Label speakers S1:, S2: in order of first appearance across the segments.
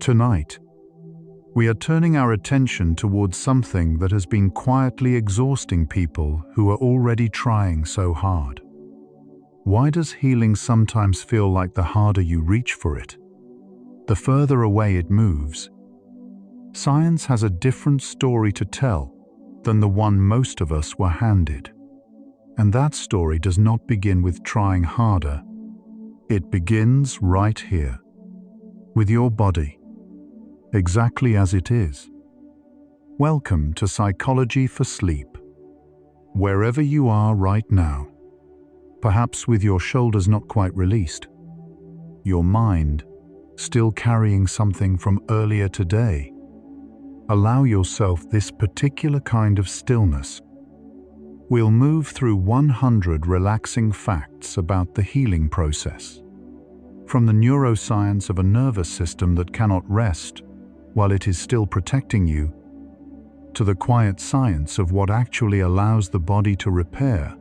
S1: Tonight, we are turning our attention towards something that has been quietly exhausting people who are already trying so hard. Why does healing sometimes feel like the harder you reach for it, the further away it moves? Science has a different story to tell than the one most of us were handed. And that story does not begin with trying harder. It begins right here, with your body, exactly as it is. Welcome to Psychology for Sleep. Wherever you are right now, perhaps with your shoulders not quite released, your mind still carrying something from earlier today, allow yourself this particular kind of stillness. We'll move through 100 relaxing facts about the healing process, from the neuroscience of a nervous system that cannot rest while it is still protecting you, to the quiet science of what actually allows the body to repair,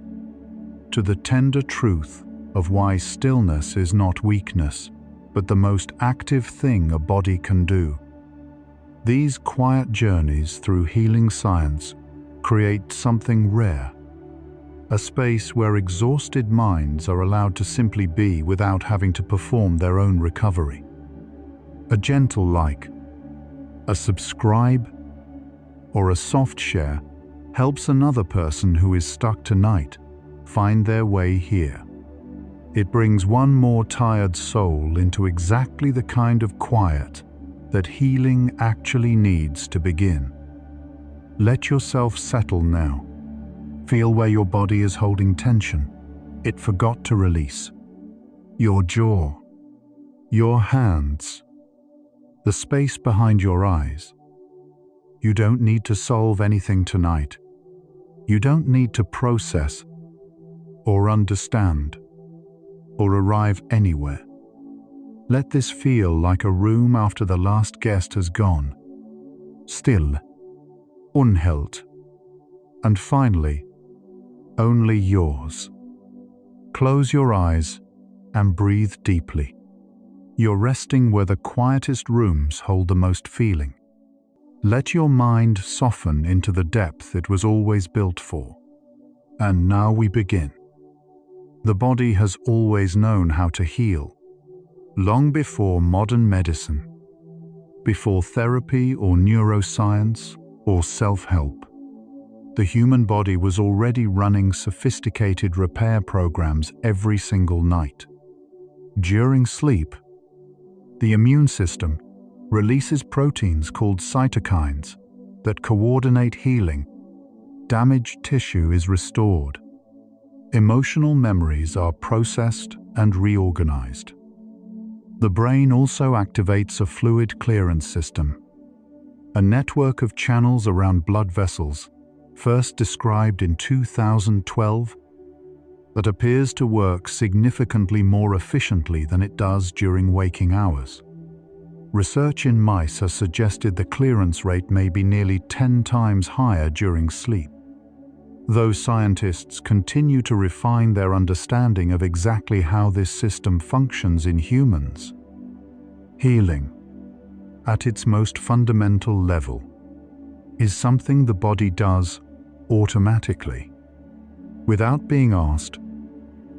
S1: to the tender truth of why stillness is not weakness, but the most active thing a body can do. These quiet journeys through healing science create something rare, a space where exhausted minds are allowed to simply be without having to perform their own recovery. A gentle like, a subscribe, or a soft share helps another person who is stuck tonight find their way here. It brings one more tired soul into exactly the kind of quiet that healing actually needs to begin. Let yourself settle now. Feel where your body is holding tension it forgot to release. Your jaw, your hands, the space behind your eyes. You don't need to solve anything tonight. You don't need to process or understand or arrive anywhere. Let this feel like a room after the last guest has gone. Still, unheld, and finally, only yours. Close your eyes and breathe deeply. You're resting where the quietest rooms hold the most feeling. Let your mind soften into the depth it was always built for. And now we begin. The body has always known how to heal, long before modern medicine, before therapy or neuroscience or self-help. The human body was already running sophisticated repair programs every single night. During sleep, the immune system releases proteins called cytokines that coordinate healing. Damaged tissue is restored. Emotional memories are processed and reorganized. The brain also activates a fluid clearance system, a network of channels around blood vessels, first described in 2012, that appears to work significantly more efficiently than it does during waking hours. Research in mice has suggested the clearance rate may be nearly 10 times higher during sleep. Though scientists continue to refine their understanding of exactly how this system functions in humans, healing, at its most fundamental level, is something the body does automatically, without being asked.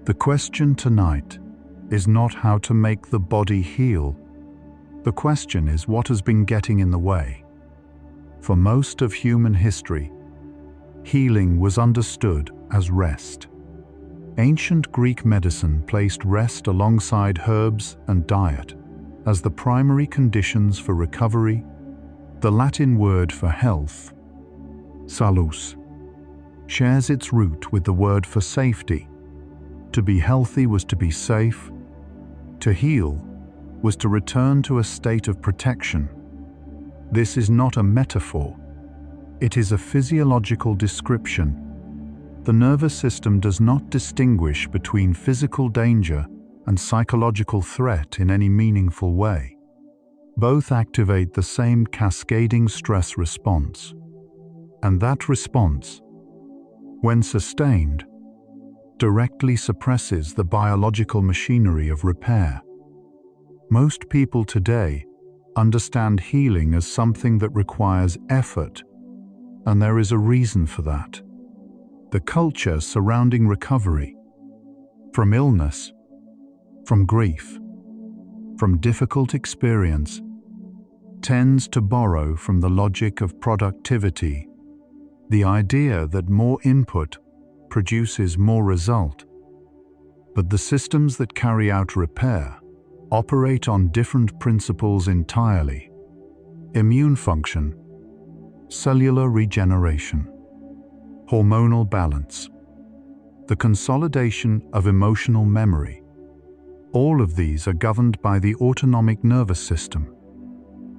S1: The question tonight is not how to make the body heal. The question is what has been getting in the way. For most of human history, healing was understood as rest. Ancient Greek medicine placed rest alongside herbs and diet as the primary conditions for recovery. The Latin word for health, salus, shares its root with the word for safety. To be healthy was to be safe. To heal was to return to a state of protection. This is not a metaphor. It is a physiological description. The nervous system does not distinguish between physical danger and psychological threat in any meaningful way. Both activate the same cascading stress response. And that response, when sustained, directly suppresses the biological machinery of repair. Most people today understand healing as something that requires effort, and there is a reason for that. The culture surrounding recovery, from illness, from grief, from difficult experience, tends to borrow from the logic of productivity, the idea that more input produces more result. But the systems that carry out repair operate on different principles entirely: immune function, cellular regeneration, hormonal balance, the consolidation of emotional memory. All of these are governed by the autonomic nervous system,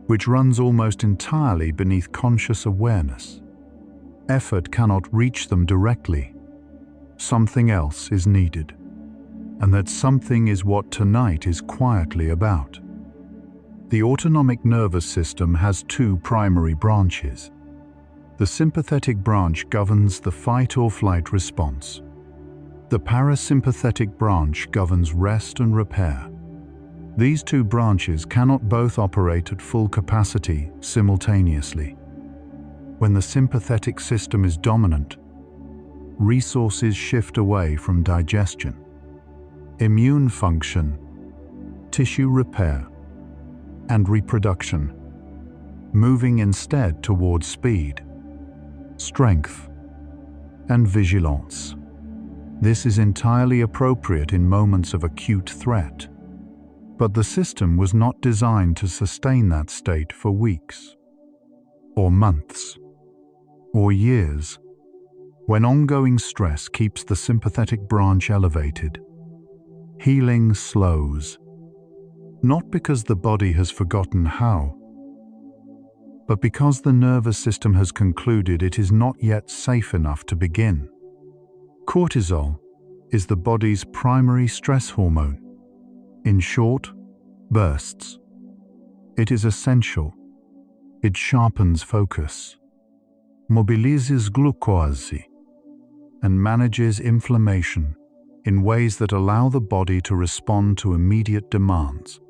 S1: which runs almost entirely beneath conscious awareness. Effort cannot reach them directly. Something else is needed, and that something is what tonight is quietly about. The autonomic nervous system has two primary branches. The sympathetic branch governs the fight or flight response. The parasympathetic branch governs rest and repair. These two branches cannot both operate at full capacity simultaneously. When the sympathetic system is dominant, resources shift away from digestion, immune function, tissue repair, and reproduction, moving instead towards speed, strength, and vigilance. This is entirely appropriate in moments of acute threat, but the system was not designed to sustain that state for weeks, or months, or years. When ongoing stress keeps the sympathetic branch elevated, healing slows, not because the body has forgotten how, but because the nervous system has concluded it is not yet safe enough to begin. Cortisol is the body's primary stress hormone. In short bursts, it is essential. It sharpens focus, mobilizes glucose, and manages inflammation in ways that allow the body to respond to immediate demands.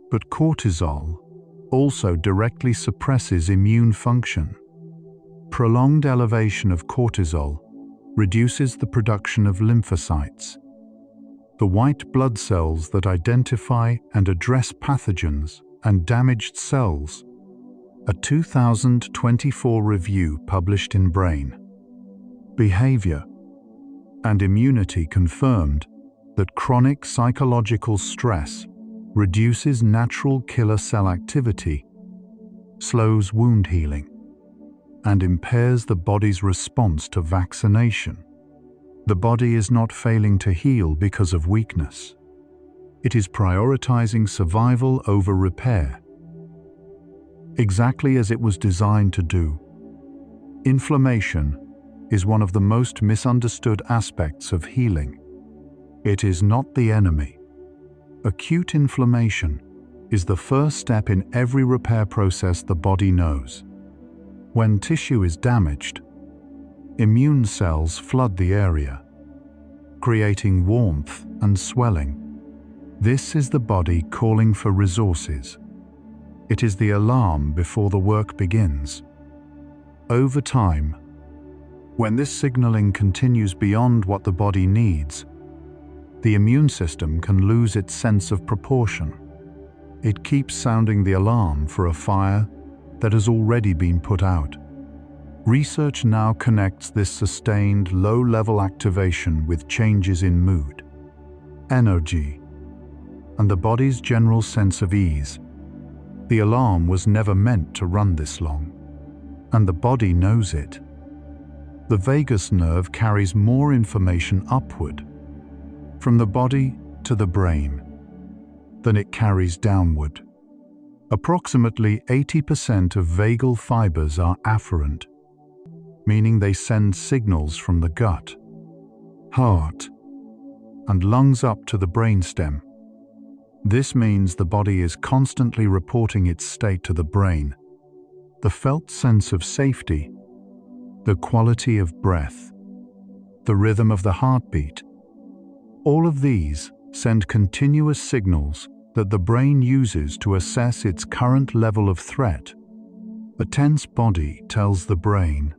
S1: But cortisol also directly suppresses immune function. Prolonged elevation of cortisol reduces the production of lymphocytes, the white blood cells that identify and address pathogens and damaged cells. A 2024 review published in Brain, Behavior, and Immunity confirmed that chronic psychological stress reduces natural killer cell activity, slows wound healing, and impairs the body's response to vaccination. The body is not failing to heal because of weakness. It is prioritizing survival over repair, exactly as it was designed to do. Inflammation is one of the most misunderstood aspects of healing. It is not the enemy. Acute inflammation is the first step in every repair process the body knows. When tissue is damaged, immune cells flood the area, creating warmth and swelling. This is the body calling for resources. It is the alarm before the work begins. Over time, when this signaling continues beyond what the body needs, the immune system can lose its sense of proportion. It keeps sounding the alarm for a fire that has already been put out. Research now connects this sustained low-level activation with changes in mood, energy, and the body's general sense of ease. The alarm was never meant to run this long, and the body knows it. The vagus nerve carries more information upward, from the body to the brain, than it carries downward. Approximately 80% of vagal fibers are afferent, meaning they send signals from the gut, heart, and lungs up to the brainstem. This means the body is constantly reporting its state to the brain. The felt sense of safety, the quality of breath, the rhythm of the heartbeat, all of these send continuous signals that the brain uses to assess its current level of threat. A tense body tells the brain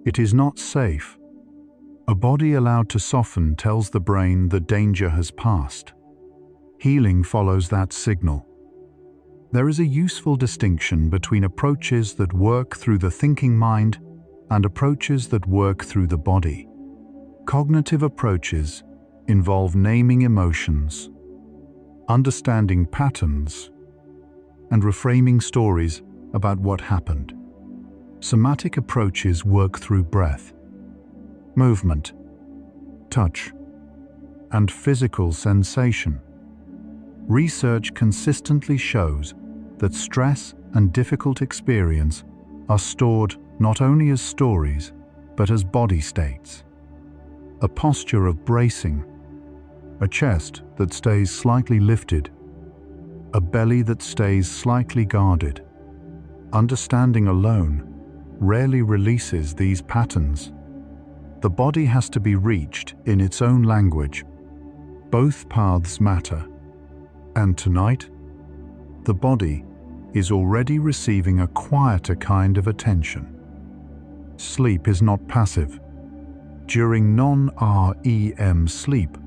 S1: it is not safe. A body allowed to soften tells the brain that danger has passed. Healing follows that signal. There is a useful distinction between approaches that work through the thinking mind and approaches that work through the body. Cognitive approaches involve naming emotions, understanding patterns, and reframing stories about what happened. Somatic approaches work through breath, movement, touch, and physical sensation. Research consistently shows that stress and difficult experience are stored not only as stories, but as body states. A posture of bracing, a chest that stays slightly lifted, a belly that stays slightly guarded. Understanding alone rarely releases these patterns. The body has to be reached in its own language. Both paths matter. And tonight, the body is already receiving a quieter kind of attention. Sleep is not passive. During non-REM sleep,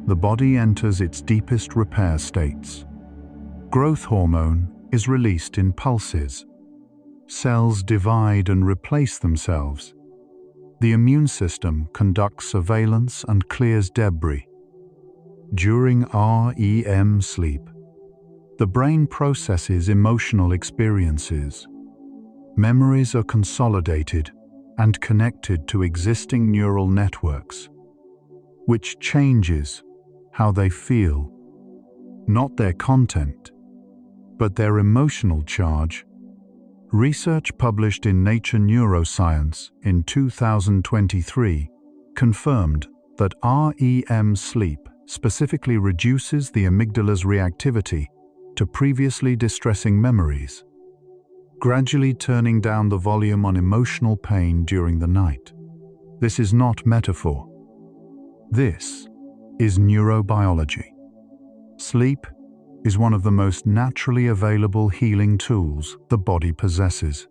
S1: the body enters its deepest repair states. Growth hormone is released in pulses. Cells divide and replace themselves. The immune system conducts surveillance and clears debris. During REM sleep, the brain processes emotional experiences. Memories are consolidated and connected to existing neural networks, which changes how they feel, not their content, but their emotional charge. Research published in Nature Neuroscience in 2023 confirmed that REM sleep specifically reduces the amygdala's reactivity to previously distressing memories, gradually turning down the volume on emotional pain during the night. This is not metaphor. This is neurobiology. Sleep is one of the most naturally available healing tools the body possesses.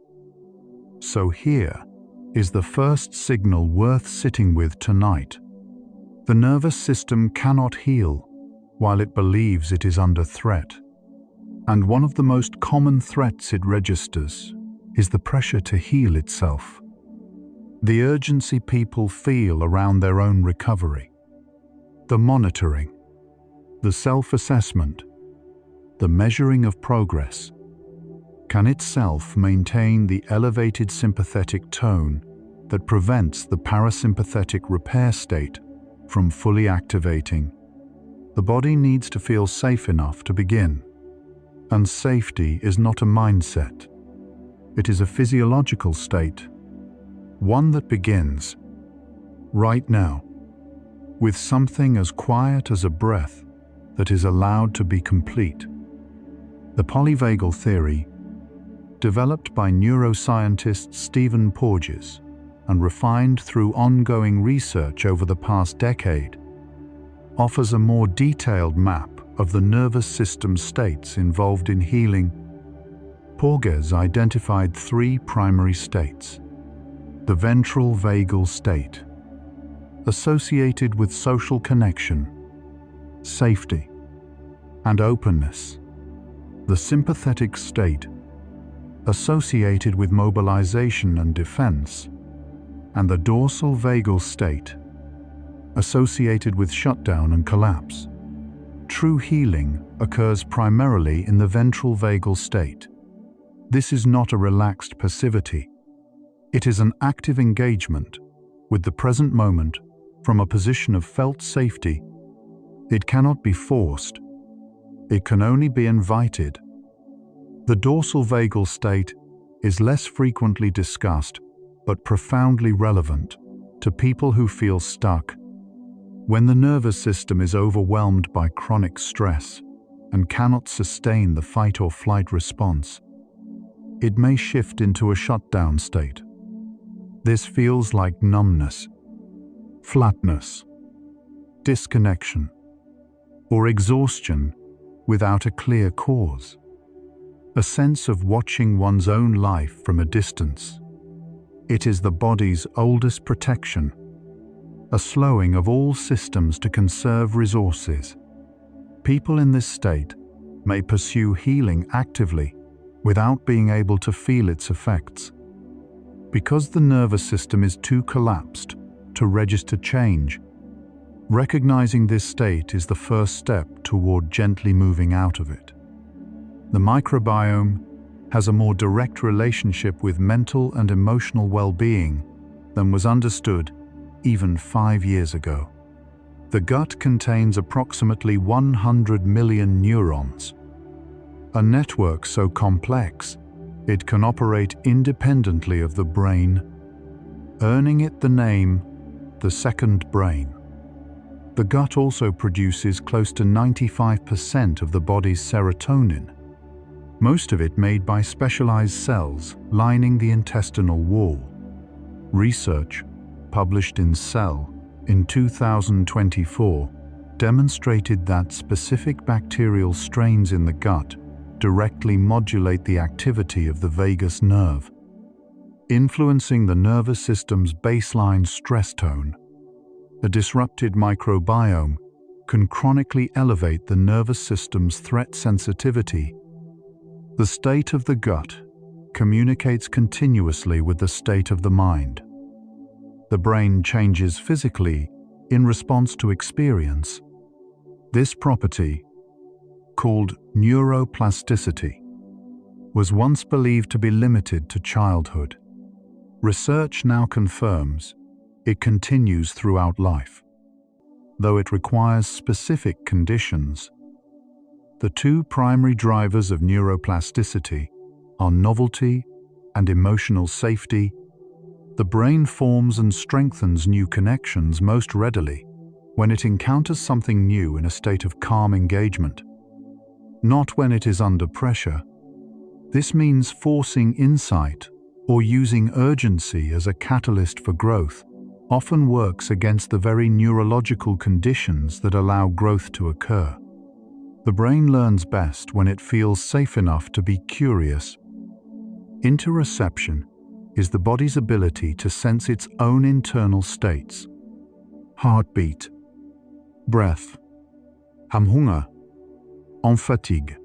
S1: So here is the first signal worth sitting with tonight. The nervous system cannot heal while it believes it is under threat. And one of the most common threats it registers is the pressure to heal itself. The urgency people feel around their own recovery. The monitoring, the self-assessment, the measuring of progress can itself maintain the elevated sympathetic tone that prevents the parasympathetic repair state from fully activating. The body needs to feel safe enough to begin. And safety is not a mindset. It is a physiological state, one that begins right now, with something as quiet as a breath that is allowed to be complete. The polyvagal theory, developed by neuroscientist Stephen Porges and refined through ongoing research over the past decade, offers a more detailed map of the nervous system states involved in healing. Porges identified 3 primary states. The ventral vagal state, associated with social connection, safety, and openness. The sympathetic state, associated with mobilization and defense, and the dorsal vagal state, associated with shutdown and collapse. True healing occurs primarily in the ventral vagal state. This is not a relaxed passivity. It is an active engagement with the present moment from a position of felt safety. It cannot be forced. It can only be invited. The dorsal vagal state is less frequently discussed, but profoundly relevant to people who feel stuck. When the nervous system is overwhelmed by chronic stress and cannot sustain the fight or flight response, it may shift into a shutdown state. This feels like numbness, flatness, disconnection, or exhaustion without a clear cause. A sense of watching one's own life from a distance. It is the body's oldest protection, a slowing of all systems to conserve resources. People in this state may pursue healing actively without being able to feel its effects. Because the nervous system is too collapsed to register change, recognizing this state is the first step toward gently moving out of it. The microbiome has a more direct relationship with mental and emotional well-being than was understood even 5 years ago. The gut contains approximately 100 million neurons, a network so complex it can operate independently of the brain, earning it the name the second brain. The gut also produces close to 95% of the body's serotonin, most of it made by specialized cells lining the intestinal wall. Research, published in Cell in 2024, demonstrated that specific bacterial strains in the gut directly modulate the activity of the vagus nerve, influencing the nervous system's baseline stress tone. A disrupted microbiome can chronically elevate the nervous system's threat sensitivity. The state of the gut communicates continuously with the state of the mind. The brain changes physically in response to experience. This property, called neuroplasticity, was once believed to be limited to childhood. Research now confirms it continues throughout life, though it requires specific conditions. The two primary drivers of neuroplasticity are novelty and emotional safety. The brain forms and strengthens new connections most readily when it encounters something new in a state of calm engagement, not when it is under pressure. This means forcing insight or using urgency as a catalyst for growth often works against the very neurological conditions that allow growth to occur. The brain learns best when it feels safe enough to be curious. Interoception is the body's ability to sense its own internal states. Heartbeat, breath, hunger, en fatigue,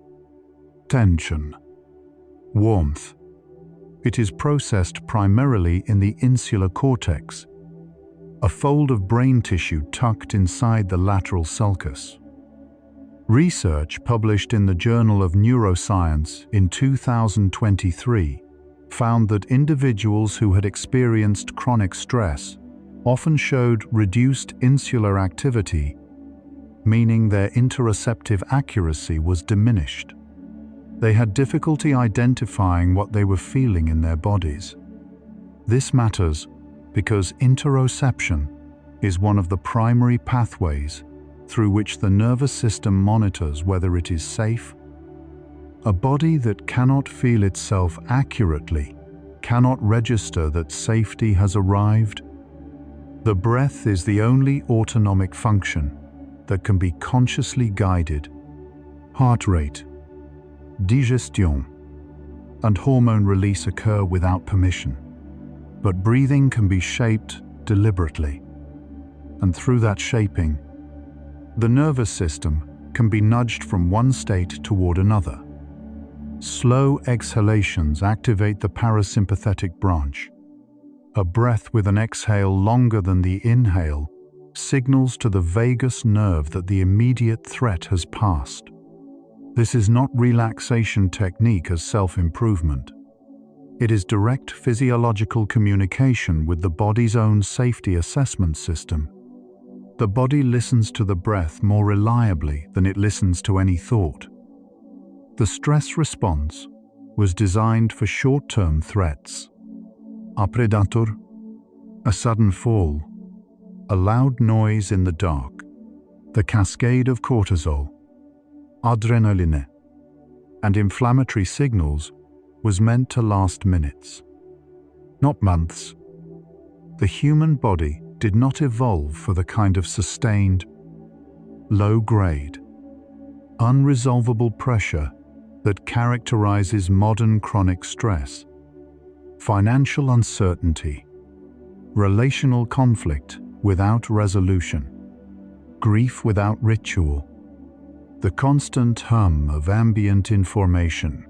S1: tension, warmth. It is processed primarily in the insular cortex, a fold of brain tissue tucked inside the lateral sulcus. Research published in the Journal of Neuroscience in 2023 found that individuals who had experienced chronic stress often showed reduced insular activity, meaning their interoceptive accuracy was diminished. They had difficulty identifying what they were feeling in their bodies. This matters because interoception is one of the primary pathways through which the nervous system monitors whether it is safe. A body that cannot feel itself accurately cannot register that safety has arrived. The breath is the only autonomic function that can be consciously guided. Heart rate, digestion, and hormone release occur without permission, but breathing can be shaped deliberately, and through that shaping, the nervous system can be nudged from one state toward another. Slow exhalations activate the parasympathetic branch. A breath with an exhale longer than the inhale signals to the vagus nerve that the immediate threat has passed. This is not relaxation technique as self-improvement. It is direct physiological communication with the body's own safety assessment system. The body listens to the breath more reliably than it listens to any thought. The stress response was designed for short-term threats. A predator, a sudden fall, a loud noise in the dark, the cascade of cortisol, adrenaline, and inflammatory signals was meant to last minutes, not months. The human body did not evolve for the kind of sustained, low-grade, unresolvable pressure that characterizes modern chronic stress, financial uncertainty, relational conflict without resolution, grief without ritual, the constant hum of ambient information.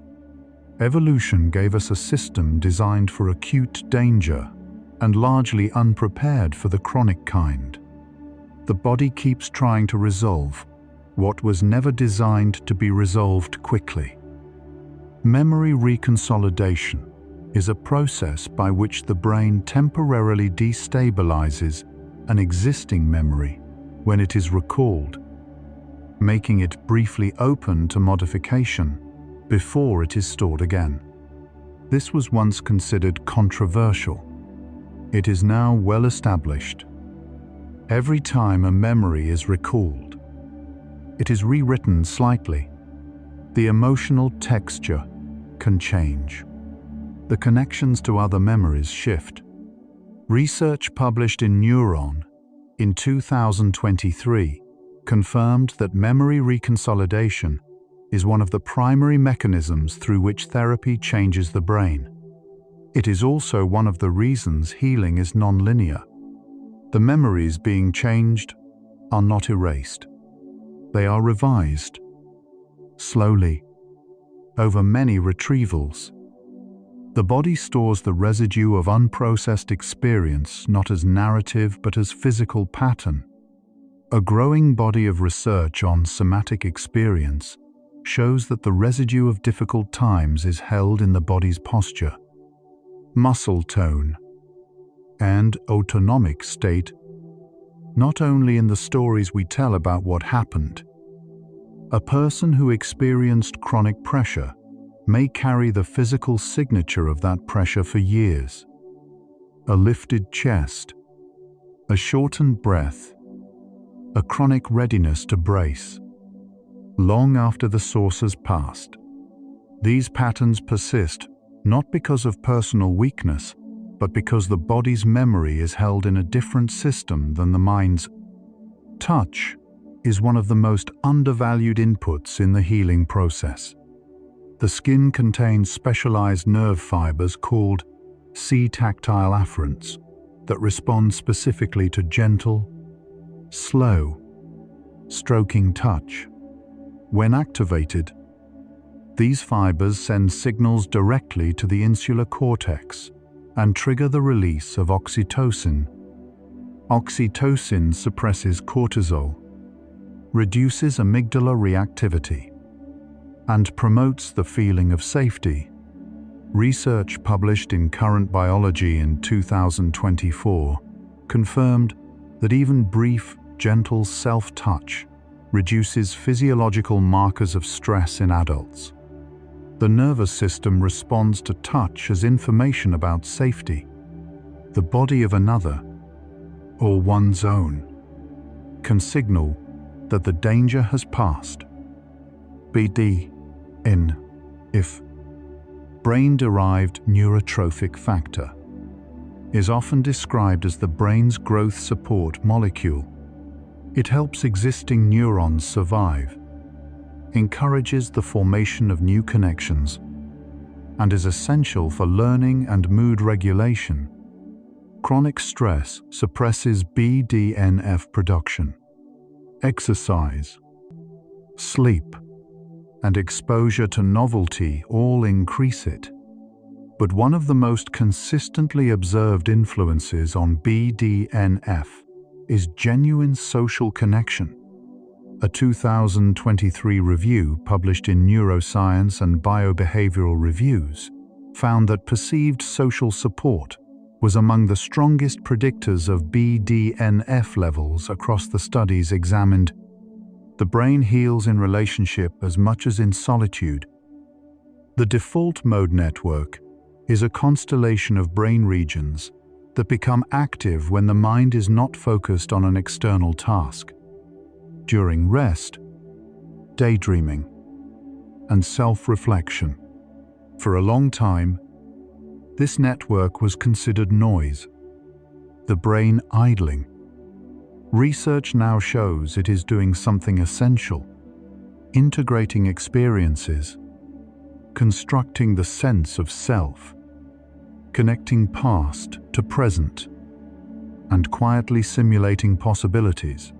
S1: Evolution gave us a system designed for acute danger and largely unprepared for the chronic kind. The body keeps trying to resolve what was never designed to be resolved quickly. Memory reconsolidation is a process by which the brain temporarily destabilizes an existing memory when it is recalled, making it briefly open to modification before it is stored again. This was once considered controversial. It is now well established. Every time a memory is recalled, it is rewritten slightly. The emotional texture can change. The connections to other memories shift. Research published in Neuron in 2023 confirmed that memory reconsolidation is one of the primary mechanisms through which therapy changes the brain. It is also one of the reasons healing is non-linear. The memories being changed are not erased. They are revised, slowly, over many retrievals. The body stores the residue of unprocessed experience not as narrative but as physical pattern. A growing body of research on somatic experience shows that the residue of difficult times is held in the body's posture, muscle tone, and autonomic state, not only in the stories we tell about what happened. A person who experienced chronic pressure may carry the physical signature of that pressure for years. A lifted chest, a shortened breath, a chronic readiness to brace, long after the source has passed. These patterns persist not because of personal weakness, but because the body's memory is held in a different system than the mind's. Touch is one of the most undervalued inputs in the healing process. The skin contains specialized nerve fibers called C-tactile afferents that respond specifically to gentle, slow, stroking touch. When activated, these fibers send signals directly to the insular cortex and trigger the release of oxytocin. Oxytocin suppresses cortisol, reduces amygdala reactivity, and promotes the feeling of safety. Research published in Current Biology in 2024 confirmed that even brief, gentle self-touch reduces physiological markers of stress in adults. The nervous system responds to touch as information about safety. The body of another, or one's own, can signal that the danger has passed. BDNF, brain-derived neurotrophic factor, is often described as the brain's growth support molecule. It helps existing neurons survive, encourages the formation of new connections, and is essential for learning and mood regulation. Chronic stress suppresses BDNF production. Exercise, sleep, and exposure to novelty all increase it. But one of the most consistently observed influences on BDNF is genuine social connection. A 2023 review published in Neuroscience and Biobehavioral Reviews found that perceived social support was among the strongest predictors of BDNF levels across the studies examined. The brain heals in relationship as much as in solitude. The default mode network is a constellation of brain regions that become active when the mind is not focused on an external task. During rest, daydreaming, and self-reflection. For a long time, this network was considered noise, the brain idling. Research now shows it is doing something essential. integrating experiences, constructing the sense of self, connecting past to present, and quietly simulating possibilities.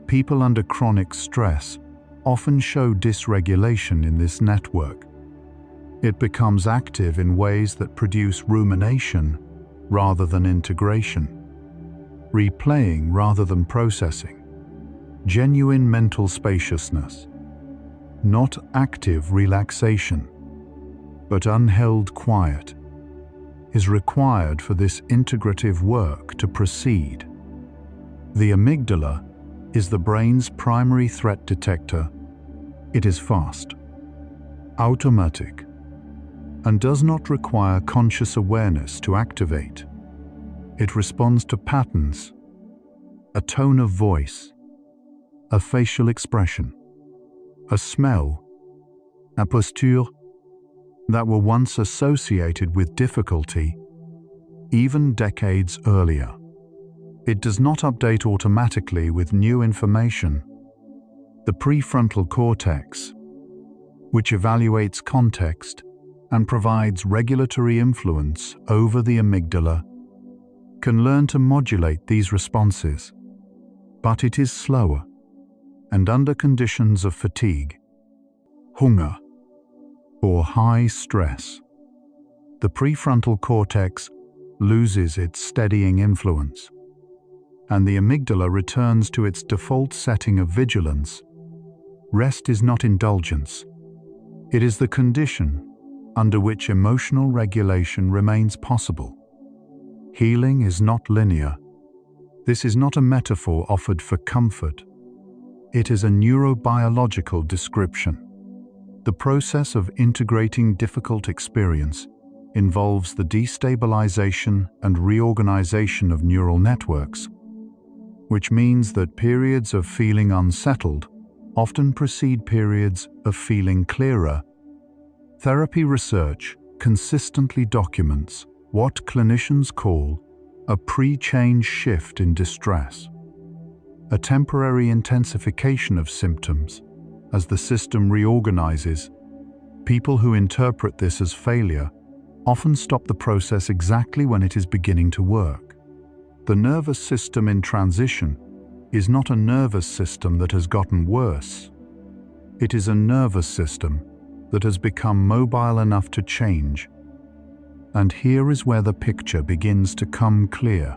S1: People under chronic stress often show dysregulation in this network. It becomes active in ways that produce rumination rather than integration, replaying rather than processing, genuine mental spaciousness, not active relaxation, but unheld quiet, is required for this integrative work to proceed. The amygdala is the brain's primary threat detector. It is fast, automatic, and does not require conscious awareness to activate. It responds to patterns, a tone of voice, a facial expression, a smell, a posture that were once associated with difficulty, even decades earlier. It does not update automatically with new information. The prefrontal cortex, which evaluates context and provides regulatory influence over the amygdala, can learn to modulate these responses, but it is slower, and under conditions of fatigue, hunger, or high stress, the prefrontal cortex loses its steadying influence, and the amygdala returns to its default setting of vigilance. Rest is not indulgence. It is the condition under which emotional regulation remains possible. Healing is not linear. This is not a metaphor offered for comfort. It is a neurobiological description. The process of integrating difficult experience involves the destabilization and reorganization of neural networks, which means that periods of feeling unsettled often precede periods of feeling clearer. Therapy research consistently documents what clinicians call a pre-change shift in distress, a temporary intensification of symptoms as the system reorganizes. People who interpret this as failure often stop the process exactly when it is beginning to work. The nervous system in transition is not a nervous system that has gotten worse. It is a nervous system that has become mobile enough to change. And here is where the picture begins to come clear,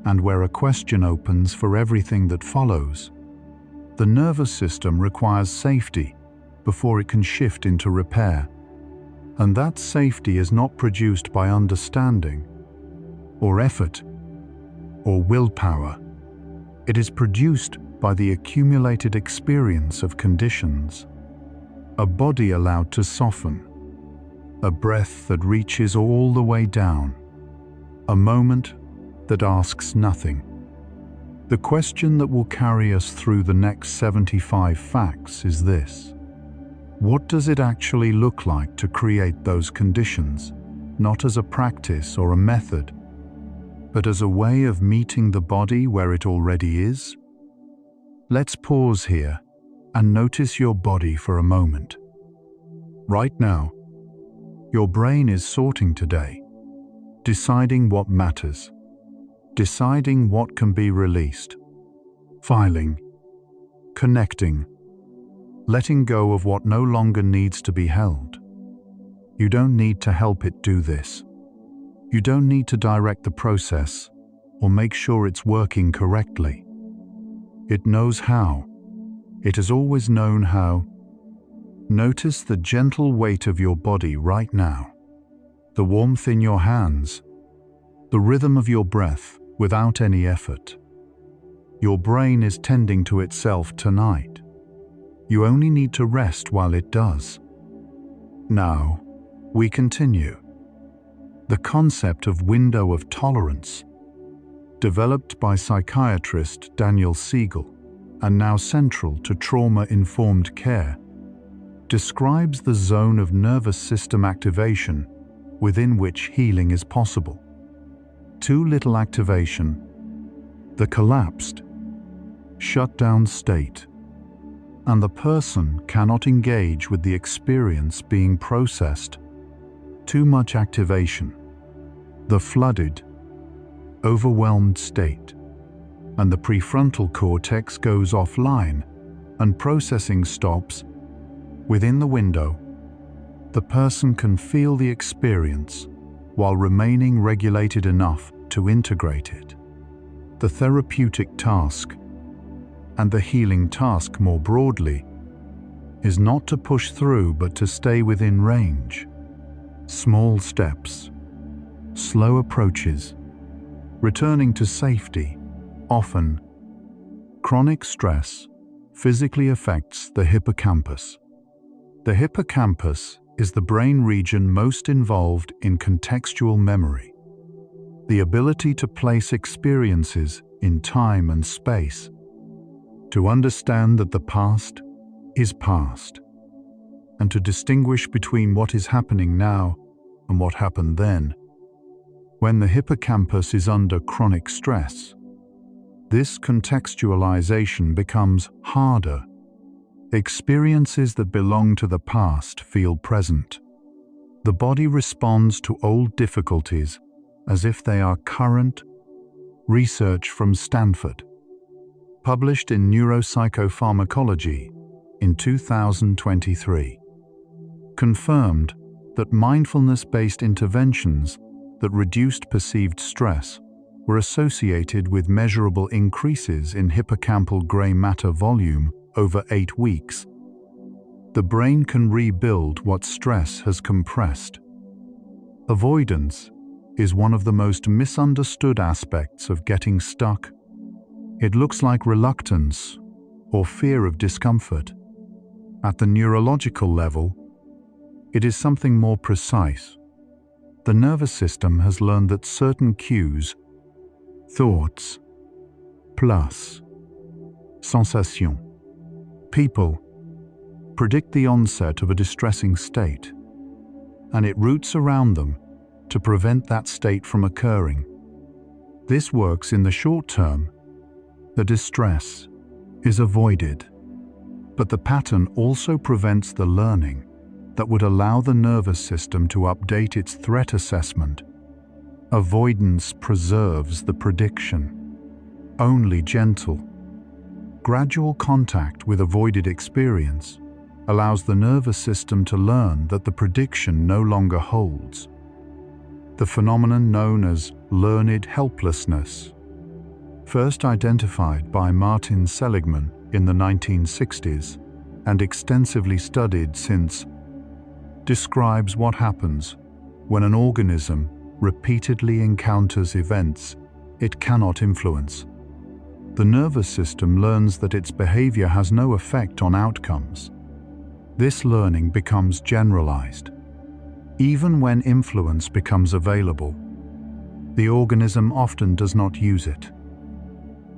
S1: and where a question opens for everything that follows. The nervous system requires safety before it can shift into repair. And that safety is not produced by understanding, or effort, or willpower. It is produced by the accumulated experience of conditions. A body allowed to soften, a breath that reaches all the way down, a moment that asks nothing. The question that will carry us through the next 75 facts is this: what does it actually look like to create those conditions, not as a practice or a method, but as a way of meeting the body where it already is? Let's pause here and notice your body for a moment. Right now, your brain is sorting today, deciding what matters, deciding what can be released, filing, connecting, letting go of what no longer needs to be held. You don't need to help it do this. You don't need to direct the process or make sure it's working correctly. It knows how. It has always known how. Notice the gentle weight of your body right now, the warmth in your hands, the rhythm of your breath without any effort. Your brain is tending to itself tonight. You only need to rest while it does. Now, we continue. The concept of window of tolerance, developed by psychiatrist Daniel Siegel and now central to trauma-informed care, describes the zone of nervous system activation within which healing is possible. Too little activation, the collapsed, shut down state. and the person cannot engage with the experience being processed. Too much activation, the flooded, overwhelmed state, and the prefrontal cortex goes offline and processing stops. Within the window, the person can feel the experience while remaining regulated enough to integrate it. The therapeutic task, and the healing task more broadly, is not to push through but to stay within range. Small steps, slow approaches, returning to safety. Often, chronic stress physically affects the hippocampus. The hippocampus is the brain region most involved in contextual memory, the ability to place experiences in time and space, to understand that the past is past, and to distinguish between what is happening now and what happened then. When the hippocampus is under chronic stress, this contextualization becomes harder. Experiences that belong to the past feel present. The body responds to old difficulties as if they are current. Research from Stanford, published in Neuropsychopharmacology in 2023, confirmed that mindfulness-based interventions that reduced perceived stress were associated with measurable increases in hippocampal gray matter volume over 8 weeks. The brain can rebuild what stress has compressed. Avoidance is one of the most misunderstood aspects of getting stuck. It looks like reluctance or fear of discomfort. At the neurological level, it is something more precise. The nervous system has learned that certain cues, thoughts plus sensation, people, predict the onset of a distressing state, and it routes around them to prevent that state from occurring. This works in the short term. The distress is avoided, but the pattern also prevents the learning that would allow the nervous system to update its threat assessment. Avoidance preserves the prediction. Only gentle, gradual contact with avoided experience allows the nervous system to learn that the prediction no longer holds. The phenomenon known as learned helplessness, first identified by Martin Seligman in the 1960s and extensively studied since, describes what happens when an organism repeatedly encounters events it cannot influence. The nervous system learns that its behavior has no effect on outcomes. This learning becomes generalized. Even when influence becomes available, the organism often does not use it.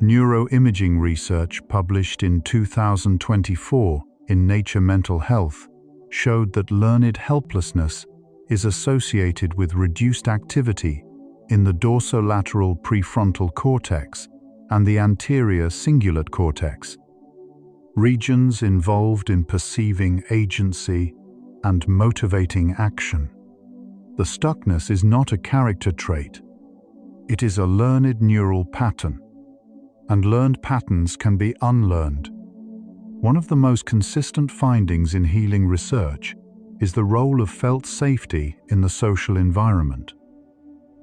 S1: Neuroimaging research published in 2024 in Nature Mental Health showed that learned helplessness is associated with reduced activity in the dorsolateral prefrontal cortex and the anterior cingulate cortex, regions involved in perceiving agency and motivating action. The stuckness is not a character trait. It is a learned neural pattern, and learned patterns can be unlearned. One of the most consistent findings in healing research is the role of felt safety in the social environment.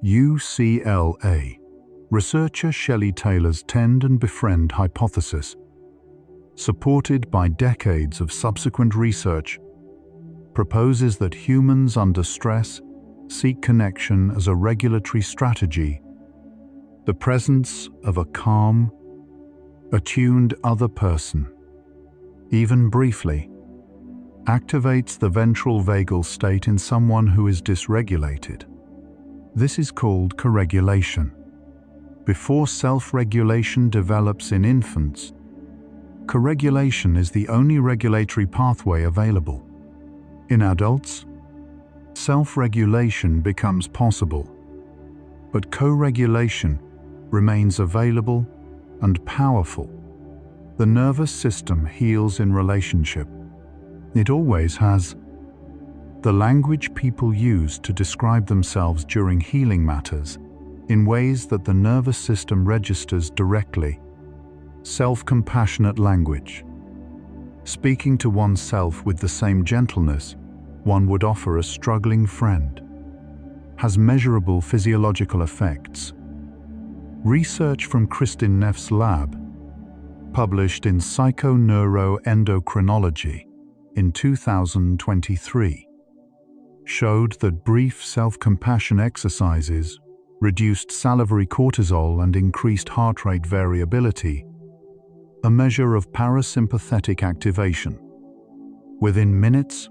S1: UCLA researcher Shelley Taylor's Tend and Befriend hypothesis, supported by decades of subsequent research, proposes that humans under stress seek connection as a regulatory strategy. The presence of a calm, attuned other person, even briefly, activates the ventral vagal state in someone who is dysregulated. This is called coregulation. Before self-regulation develops in infants, coregulation is the only regulatory pathway available. In adults, self-regulation becomes possible, but co-regulation remains available and powerful. The nervous system heals in relationship. It always has. The language people use to describe themselves during healing matters in ways that the nervous system registers directly. Self-compassionate language. Speaking to oneself with the same gentleness one would offer a struggling friend. Has measurable physiological effects. Research from Kristin Neff's lab, published in Psychoneuroendocrinology in 2023, showed that brief self-compassion exercises reduced salivary cortisol and increased heart rate variability, a measure of parasympathetic activation. Within minutes,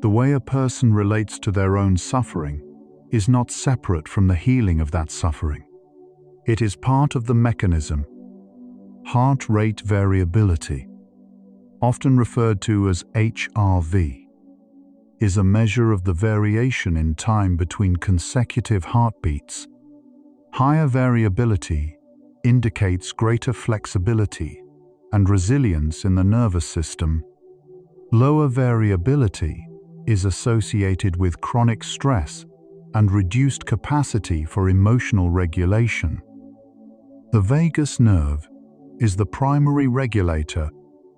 S1: the way a person relates to their own suffering is not separate from the healing of that suffering. It is part of the mechanism. Heart rate variability, often referred to as HRV, is a measure of the variation in time between consecutive heartbeats. Higher variability indicates greater flexibility and resilience in the nervous system. Lower variability is associated with chronic stress and reduced capacity for emotional regulation. The vagus nerve is the primary regulator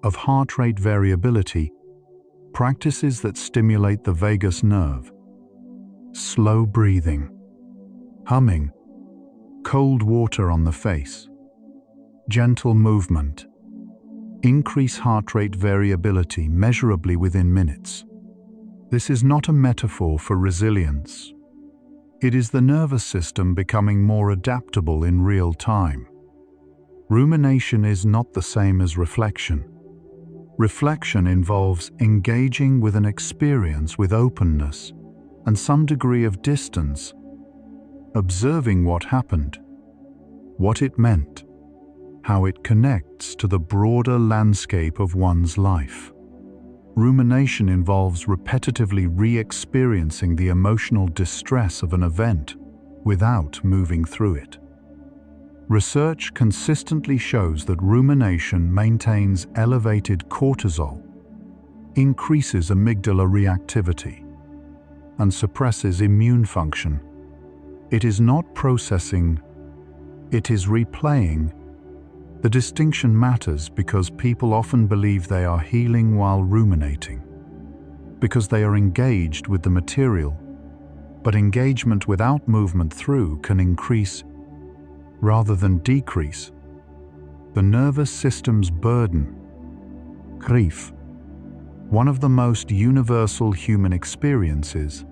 S1: of heart rate variability. Practices that stimulate the vagus nerve: slow breathing, humming, cold water on the face, gentle movement, increase heart rate variability measurably within minutes. This is not a metaphor for resilience. It is the nervous system becoming more adaptable in real time. Rumination is not the same as reflection. Reflection involves engaging with an experience with openness and some degree of distance, observing what happened, what it meant, how it connects to the broader landscape of one's life. Rumination involves repetitively re-experiencing the emotional distress of an event without moving through it. Research consistently shows that rumination maintains elevated cortisol, increases amygdala reactivity, and suppresses immune function. It is not processing, it is replaying. The distinction matters because people often believe they are healing while ruminating, because they are engaged with the material, but engagement without movement through can increase rather than decrease the nervous system's burden. Grief, one of the most universal human experiences,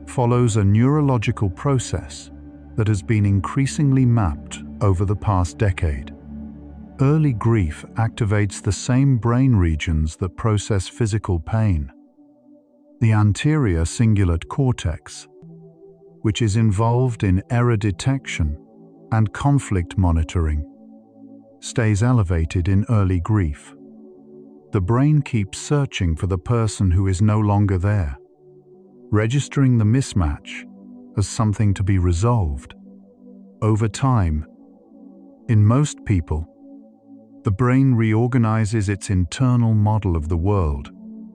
S1: follows a neurological process that has been increasingly mapped over the past decade. Early grief activates the same brain regions that process physical pain. The anterior cingulate cortex, which is involved in error detection and conflict monitoring, stays elevated in early grief. The brain keeps searching for the person who is no longer there, registering the mismatch as something to be resolved. Over time, in most people, the brain reorganizes its internal model of the world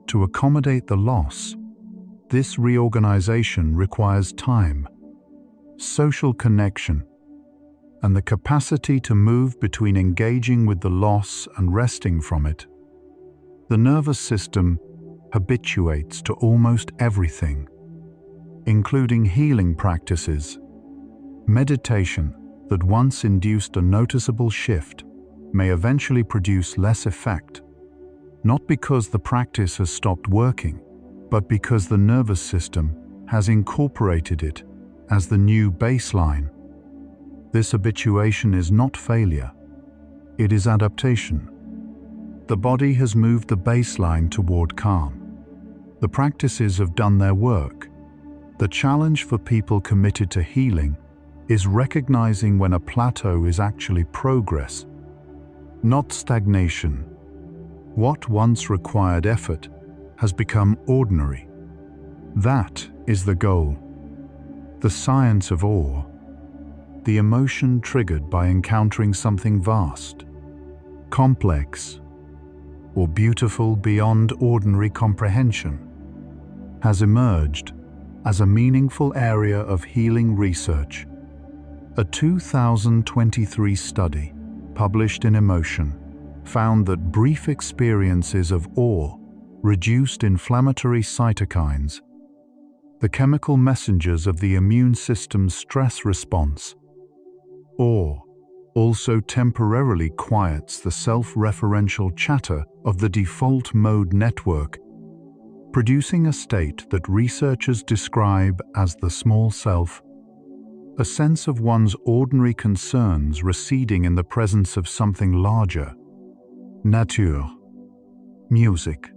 S1: to accommodate the loss. This reorganization requires time, social connection, and the capacity to move between engaging with the loss and resting from it. The nervous system habituates to almost everything, including healing practices. Meditation that once induced a noticeable shift may eventually produce less effect, not because the practice has stopped working, but because the nervous system has incorporated it as the new baseline. This habituation is not failure, it is adaptation. The body has moved the baseline toward calm. The practices have done their work. The challenge for people committed to healing is recognizing when a plateau is actually progress, not stagnation. What once required effort has become ordinary. That is the goal. The science of awe, the emotion triggered by encountering something vast, complex, or beautiful beyond ordinary comprehension, has emerged as a meaningful area of healing research. A 2023 study published in Emotion found that brief experiences of awe reduced inflammatory cytokines, the chemical messengers of the immune system's stress response. Awe also temporarily quiets the self-referential chatter of the default mode network, producing a state that researchers describe as the small self, a sense of one's ordinary concerns receding in the presence of something larger. Nature, music,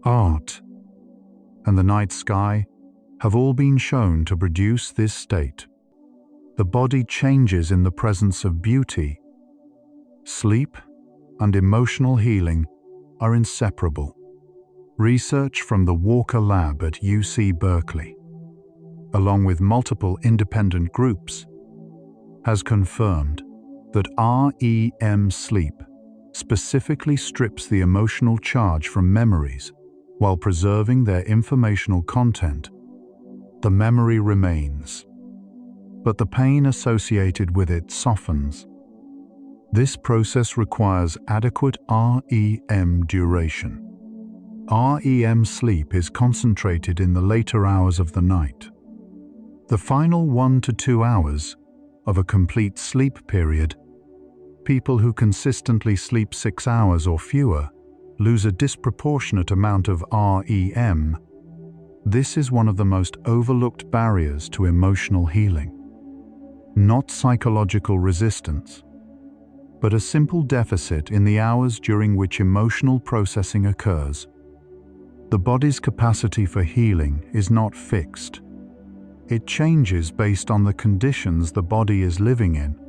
S1: art, and the night sky have all been shown to produce this state. The body changes in the presence of beauty. Sleep and emotional healing are inseparable. Research from the Walker Lab at UC Berkeley, along with multiple independent groups, has confirmed that REM sleep specifically strips the emotional charge from memories while preserving their informational content. The memory remains, but the pain associated with it softens. This process requires adequate REM duration. REM sleep is concentrated in the later hours of the night. The final 1 to 2 hours of a complete sleep period, people who consistently sleep 6 hours or fewer lose a disproportionate amount of REM. This is one of the most overlooked barriers to emotional healing. Not psychological resistance, but a simple deficit in the hours during which emotional processing occurs. The body's capacity for healing is not fixed. It changes based on the conditions the body is living in.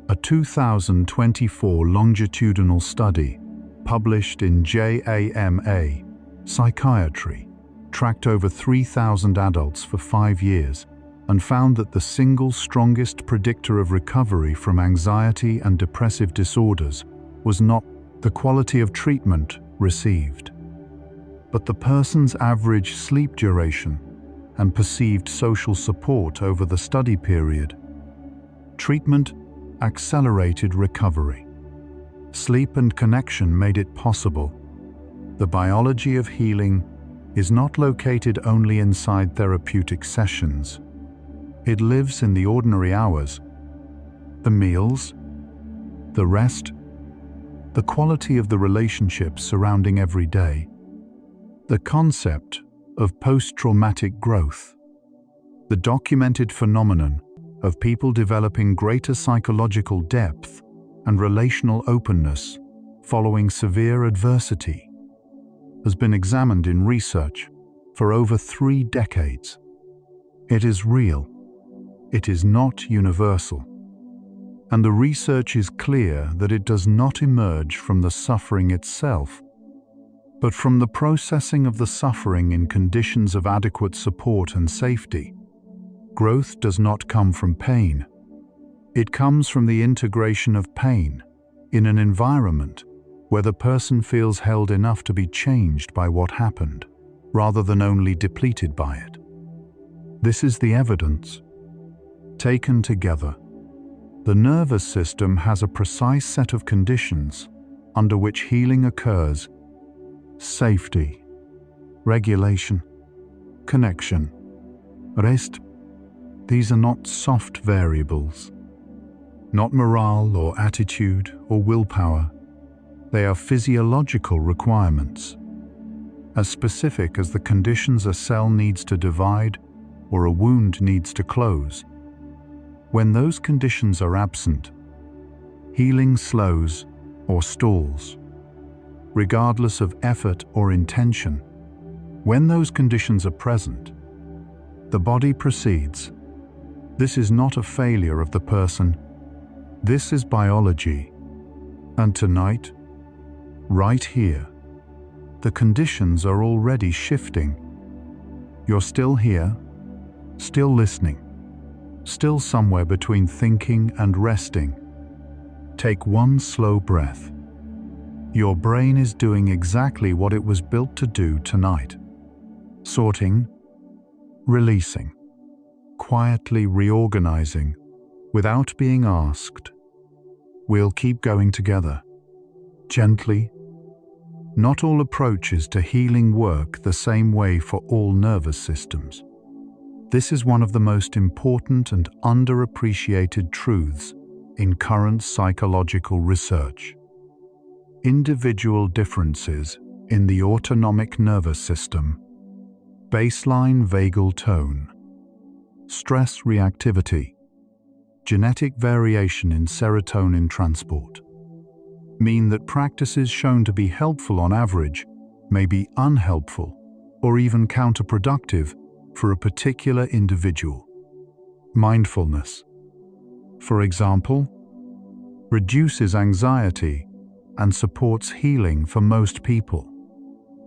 S1: A 2024 longitudinal study published in JAMA Psychiatry tracked over 3,000 adults for 5 years and found that the single strongest predictor of recovery from anxiety and depressive disorders was not the quality of treatment received, but the person's average sleep duration and perceived social support over the study period. Treatment accelerated recovery. Sleep and connection made it possible. The biology of healing is not located only inside therapeutic sessions. It lives in the ordinary hours, the meals, the rest, the quality of the relationships surrounding every day. The concept of post-traumatic growth, the documented phenomenon of people developing greater psychological depth and relational openness following severe adversity, has been examined in research for over 3 decades. It is real. It is not universal. And the research is clear that it does not emerge from the suffering itself, but from the processing of the suffering in conditions of adequate support and safety. Growth does not come from pain. It comes from the integration of pain in an environment where the person feels held enough to be changed by what happened, rather than only depleted by it. This is the evidence. Taken together, the nervous system has a precise set of conditions under which healing occurs: safety, regulation, connection, rest. These are not soft variables, not morale or attitude or willpower. They are physiological requirements, as specific as the conditions a cell needs to divide or a wound needs to close. When those conditions are absent, healing slows or stalls, regardless of effort or intention. When those conditions are present, the body proceeds. This is not a failure of the person. This is biology. And tonight, right here, the conditions are already shifting. You're still here, still listening, still somewhere between thinking and resting. Take one slow breath. Your brain is doing exactly what it was built to do tonight. Sorting, releasing, quietly reorganizing without being asked. We'll keep going together, gently. Not all approaches to healing work the same way for all nervous systems. This is one of the most important and underappreciated truths in current psychological research. Individual differences in the autonomic nervous system, baseline vagal tone, stress reactivity, genetic variation in serotonin transport, mean that practices shown to be helpful on average may be unhelpful or even counterproductive for a particular individual. Mindfulness, for example, reduces anxiety and supports healing for most people.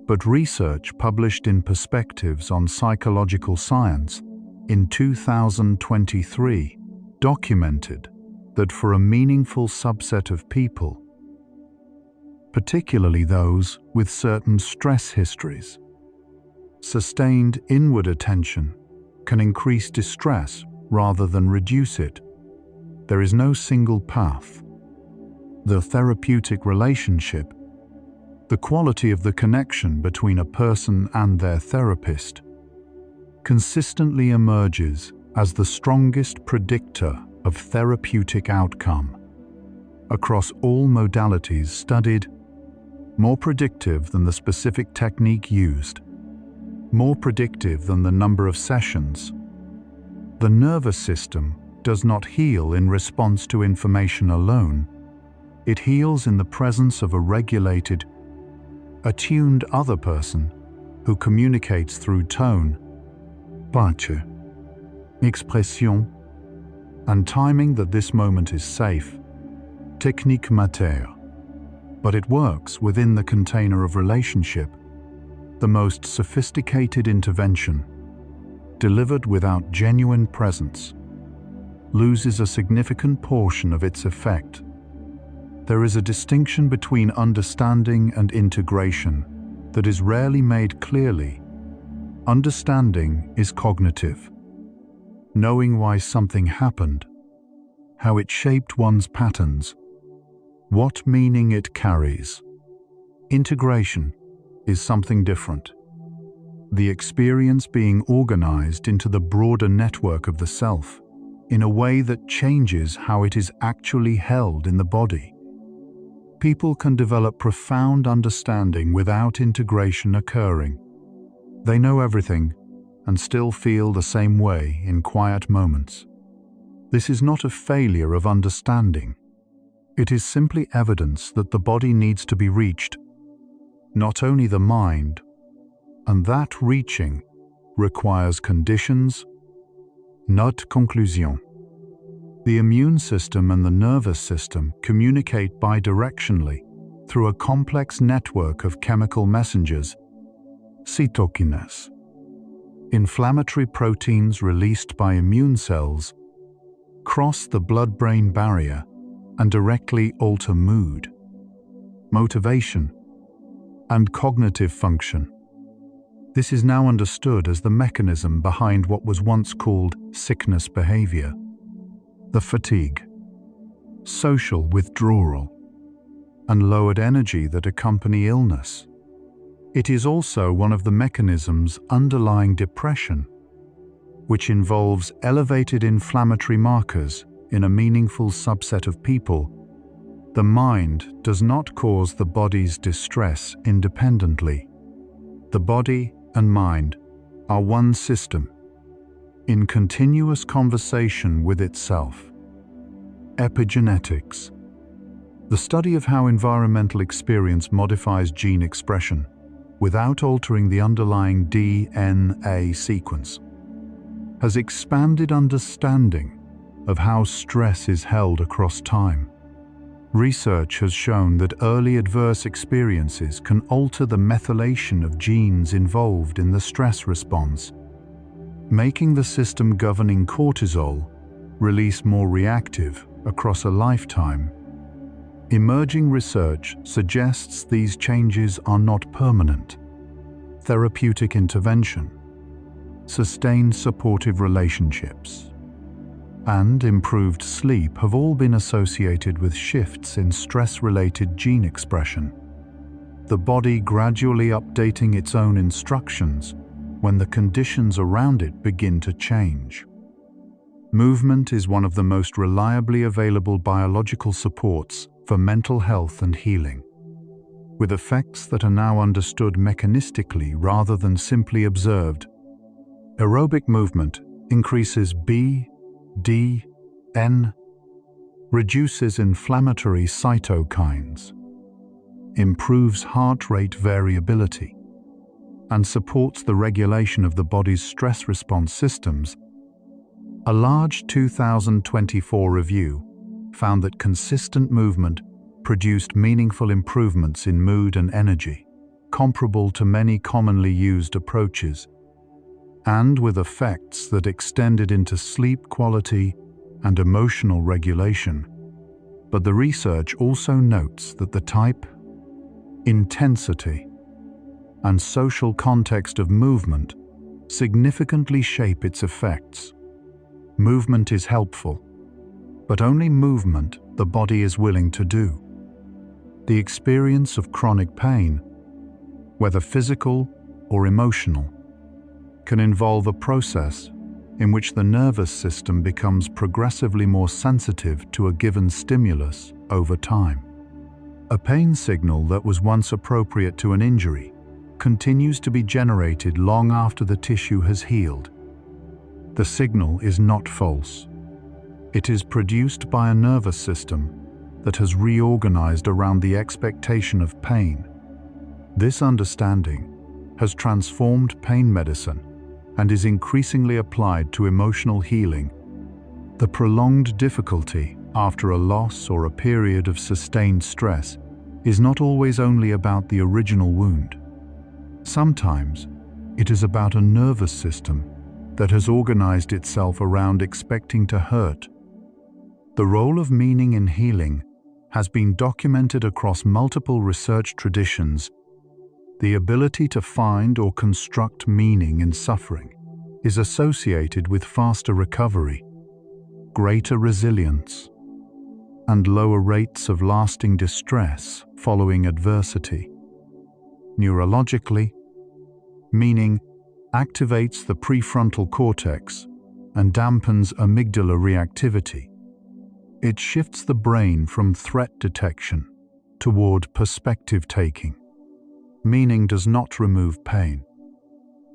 S1: But research published in Perspectives on Psychological Science in 2023 documented that for a meaningful subset of people, particularly those with certain stress histories, sustained inward attention can increase distress rather than reduce it. There is no single path. The therapeutic relationship, the quality of the connection between a person and their therapist, consistently emerges as the strongest predictor of therapeutic outcome. Across all modalities studied, more predictive than the specific technique used, more predictive than the number of sessions. The nervous system does not heal in response to information alone. It heals in the presence of a regulated, attuned other person who communicates through tone, pace, expression, and timing that this moment is safe, technique matière. But it works within the container of relationship. The most sophisticated intervention, delivered without genuine presence, loses a significant portion of its effect. There is a distinction between understanding and integration that is rarely made clearly. Understanding is cognitive, knowing why something happened, how it shaped one's patterns, what meaning it carries. Integration is something different. The experience being organized into the broader network of the self in a way that changes how it is actually held in the body. People can develop profound understanding without integration occurring. They know everything and still feel the same way in quiet moments. This is not a failure of understanding. It is simply evidence that the body needs to be reached, not only the mind, and that reaching requires conditions, not conclusion. The immune system and the nervous system communicate bidirectionally through a complex network of chemical messengers, cytokines. Inflammatory proteins released by immune cells cross the blood-brain barrier and directly alter mood, motivation, and cognitive function. This is now understood as the mechanism behind what was once called sickness behavior, the fatigue, social withdrawal, and lowered energy that accompany illness. It is also one of the mechanisms underlying depression, which involves elevated inflammatory markers in a meaningful subset of people. The mind does not cause the body's distress independently. The body and mind are one system, in continuous conversation with itself. Epigenetics, the study of how environmental experience modifies gene expression without altering the underlying DNA sequence, has expanded understanding of how stress is held across time. Research has shown that early adverse experiences can alter the methylation of genes involved in the stress response, making the system governing cortisol release more reactive across a lifetime. Emerging research suggests these changes are not permanent. Therapeutic intervention, sustained supportive relationships, and improved sleep have all been associated with shifts in stress-related gene expression, the body gradually updating its own instructions when the conditions around it begin to change. Movement is one of the most reliably available biological supports for mental health and healing, with effects that are now understood mechanistically rather than simply observed. Aerobic movement increases BDN, reduces inflammatory cytokines, improves heart rate variability, and supports the regulation of the body's stress response systems. A large 2024 review found that consistent movement produced meaningful improvements in mood and energy, comparable to many commonly used approaches, and with effects that extended into sleep quality and emotional regulation. But the research also notes that the type, intensity, and social context of movement significantly shape its effects. Movement is helpful, but only movement the body is willing to do. The experience of chronic pain, whether physical or emotional, can involve a process in which the nervous system becomes progressively more sensitive to a given stimulus over time. A pain signal that was once appropriate to an injury continues to be generated long after the tissue has healed. The signal is not false. It is produced by a nervous system that has reorganized around the expectation of pain. This understanding has transformed pain medicine and is increasingly applied to emotional healing. The prolonged difficulty after a loss or a period of sustained stress is not always only about the original wound. Sometimes it is about a nervous system that has organized itself around expecting to hurt. The role of meaning in healing has been documented across multiple research traditions. The ability to find or construct meaning in suffering is associated with faster recovery, greater resilience, and lower rates of lasting distress following adversity. Neurologically, meaning activates the prefrontal cortex and dampens amygdala reactivity. It shifts the brain from threat detection toward perspective taking. Meaning does not remove pain.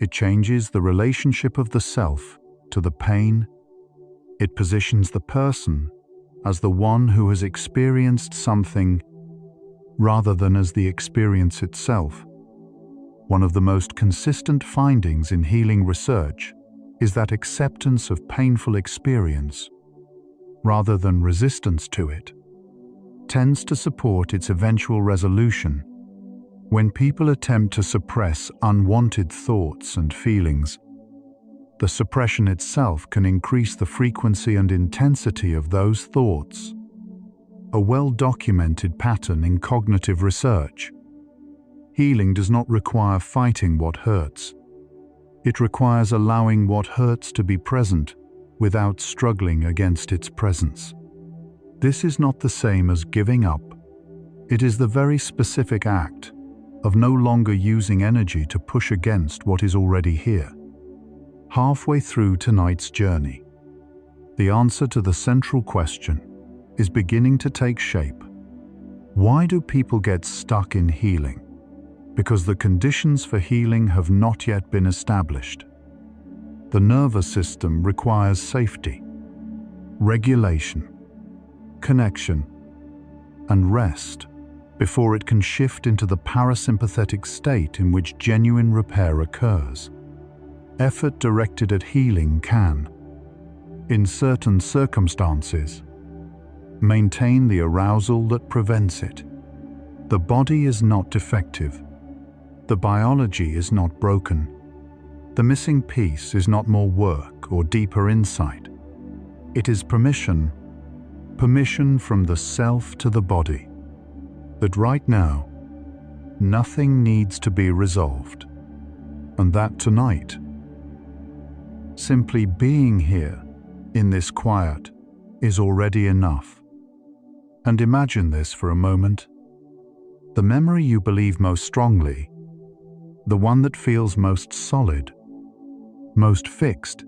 S1: It changes the relationship of the self to the pain. It positions the person as the one who has experienced something rather than as the experience itself. One of the most consistent findings in healing research is that acceptance of painful experience, rather than resistance to it, tends to support its eventual resolution. When people attempt to suppress unwanted thoughts and feelings, the suppression itself can increase the frequency and intensity of those thoughts, a well-documented pattern in cognitive research. Healing does not require fighting what hurts. It requires allowing what hurts to be present without struggling against its presence. This is not the same as giving up. It is the very specific act of no longer using energy to push against what is already here. Halfway through tonight's journey, the answer to the central question is beginning to take shape. Why do people get stuck in healing? Because the conditions for healing have not yet been established. The nervous system requires safety, regulation, connection, and rest before it can shift into the parasympathetic state in which genuine repair occurs. Effort directed at healing can, in certain circumstances, maintain the arousal that prevents it. The body is not defective. The biology is not broken. The missing piece is not more work or deeper insight. It is permission from the self to the body. that right now, nothing needs to be resolved, and that tonight, simply being here in this quiet is already enough. And imagine this for a moment. The memory you believe most strongly, the one that feels most solid, most fixed,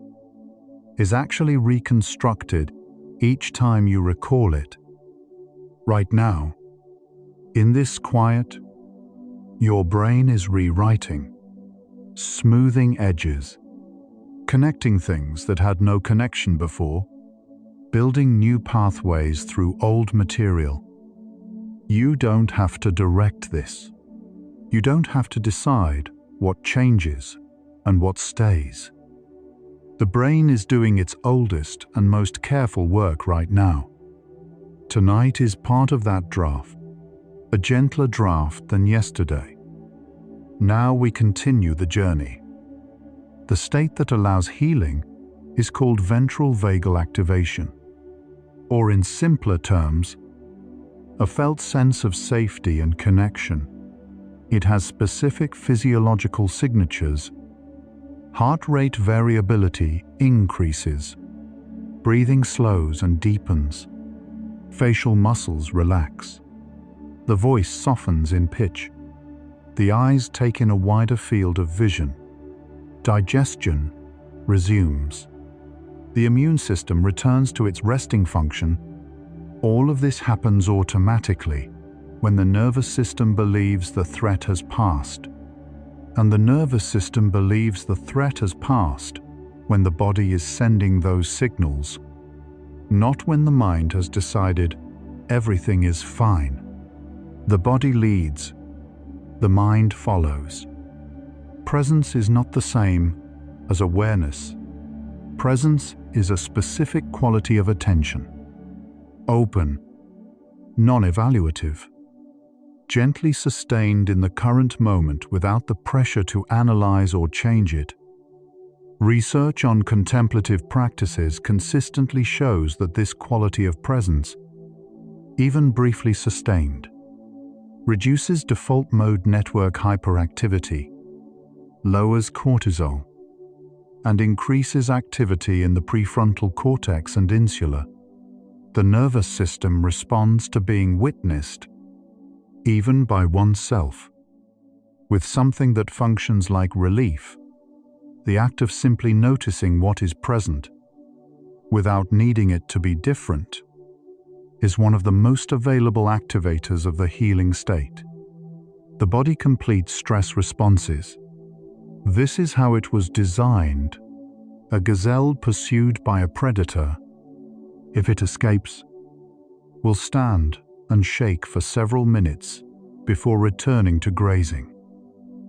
S1: is actually reconstructed each time you recall it. Right now, in this quiet, your brain is rewriting, smoothing edges, connecting things that had no connection before, building new pathways through old material. You don't have to direct this. You don't have to decide what changes and what stays. The brain is doing its oldest and most careful work right now. Tonight is part of that draft, a gentler draft than yesterday. Now we continue the journey. The state that allows healing is called ventral vagal activation, or in simpler terms, a felt sense of safety and connection. It has specific physiological signatures. Heart rate variability increases, breathing slows and deepens, facial muscles relax, the voice softens in pitch, the eyes take in a wider field of vision, digestion resumes, the immune system returns to its resting function. All of this happens automatically when the nervous system believes the threat has passed. And the nervous system believes the threat has passed when the body is sending those signals, not when the mind has decided everything is fine. The body leads, the mind follows. Presence is not the same as awareness. Presence is a specific quality of attention. Open, non-evaluative, gently sustained in the current moment without the pressure to analyze or change it. Research on contemplative practices consistently shows that this quality of presence, even briefly sustained, reduces default mode network hyperactivity, lowers cortisol, and increases activity in the prefrontal cortex and insula. The nervous system responds to being witnessed, even by oneself, with something that functions like relief. The act of simply noticing what is present, without needing it to be different, is one of the most available activators of the healing state. The body completes stress responses. This is how it was designed. A gazelle pursued by a predator, if it escapes, will stand and shake for several minutes before returning to grazing.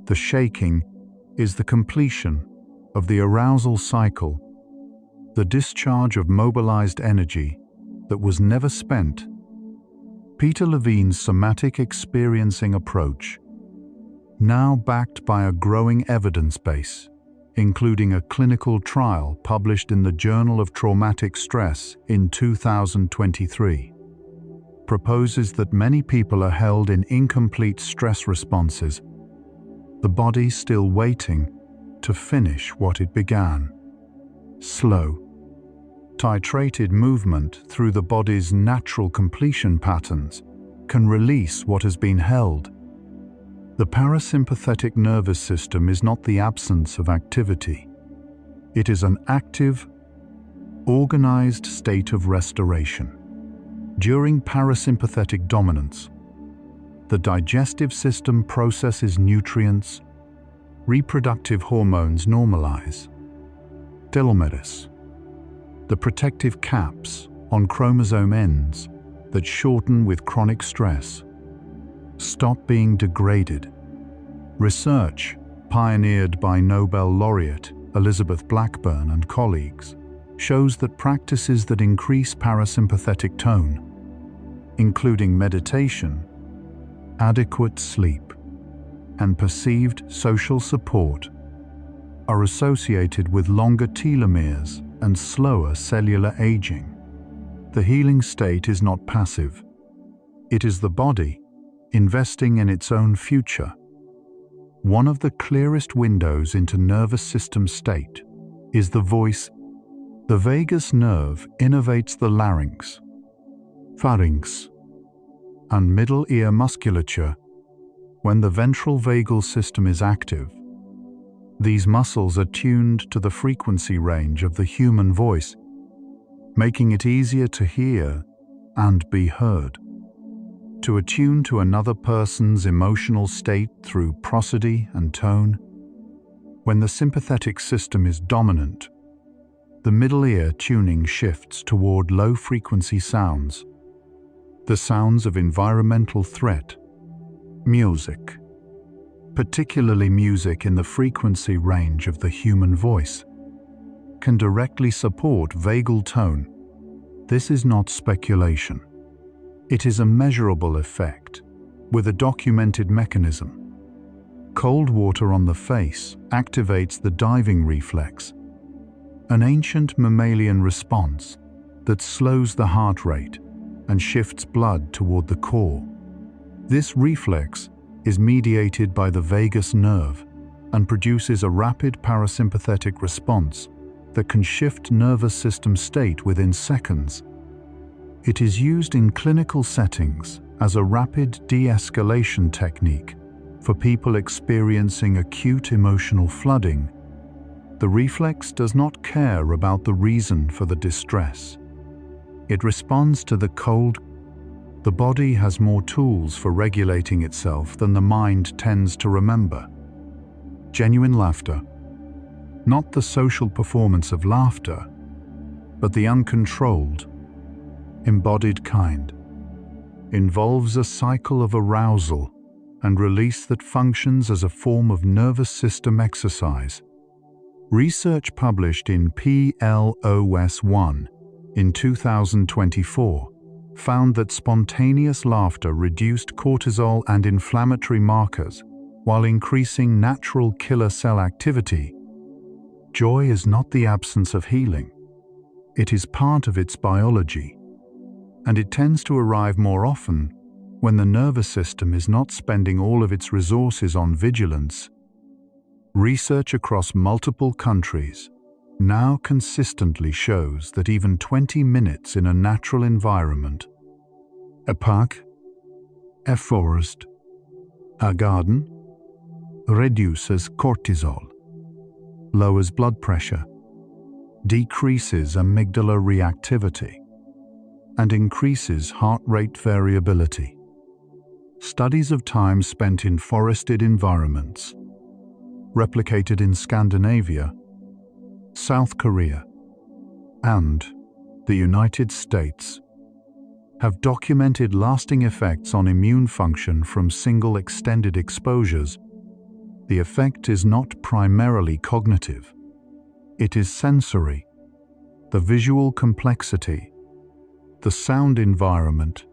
S1: The shaking is the completion of the arousal cycle, the discharge of mobilized energy that was never spent. Peter Levine's somatic experiencing approach, now backed by a growing evidence base, including a clinical trial published in the Journal of Traumatic Stress in 2023, proposes that many people are held in incomplete stress responses, the body still waiting to finish what it began. Slow, titrated movement through the body's natural completion patterns can release what has been held. The parasympathetic nervous system is not the absence of activity. It is an active, organized state of restoration. During parasympathetic dominance, the digestive system processes nutrients, reproductive hormones normalize. Telomeres, the protective caps on chromosome ends that shorten with chronic stress, stop being degraded. Research, pioneered by Nobel laureate Elizabeth Blackburn and colleagues, shows that practices that increase parasympathetic tone, including meditation, adequate sleep, and perceived social support, are associated with longer telomeres and slower cellular aging. The healing state is not passive. It is the body, investing in its own future. One of the clearest windows into nervous system state is the voice. The vagus nerve innervates the larynx, pharynx, and middle ear musculature. When the ventral vagal system is active, these muscles are tuned to the frequency range of the human voice, making it easier to hear and be heard. To attune to another person's emotional state through prosody and tone. When the sympathetic system is dominant, the middle ear tuning shifts toward low-frequency sounds, the sounds of environmental threat, music, particularly music in the frequency range of the human voice, can directly support vagal tone. This is not speculation. It is a measurable effect, with a documented mechanism. Cold water on the face activates the diving reflex, an ancient mammalian response that slows the heart rate and shifts blood toward the core. This reflex is mediated by the vagus nerve and produces a rapid parasympathetic response that can shift nervous system state within seconds. It is used in clinical settings as a rapid de-escalation technique for people experiencing acute emotional flooding. The reflex does not care about the reason for the distress. It responds to the cold. The body has more tools for regulating itself than the mind tends to remember. Genuine laughter, not the social performance of laughter, but the uncontrolled, embodied kind, involves a cycle of arousal and release that functions as a form of nervous system exercise. Research published in PLOS One in 2024 found that spontaneous laughter reduced cortisol and inflammatory markers while increasing natural killer cell activity. Joy is not the absence of healing. It is part of its biology, and it tends to arrive more often when the nervous system is not spending all of its resources on vigilance. Research across multiple countries now consistently shows that even 20 minutes in a natural environment, a park, a forest, a garden, reduces cortisol, lowers blood pressure, decreases amygdala reactivity, and increases heart rate variability. Studies of time spent in forested environments, replicated in Scandinavia, South Korea, and the United States, have documented lasting effects on immune function from single extended exposures. The effect is not primarily cognitive. It is sensory, the visual complexity, the sound environment,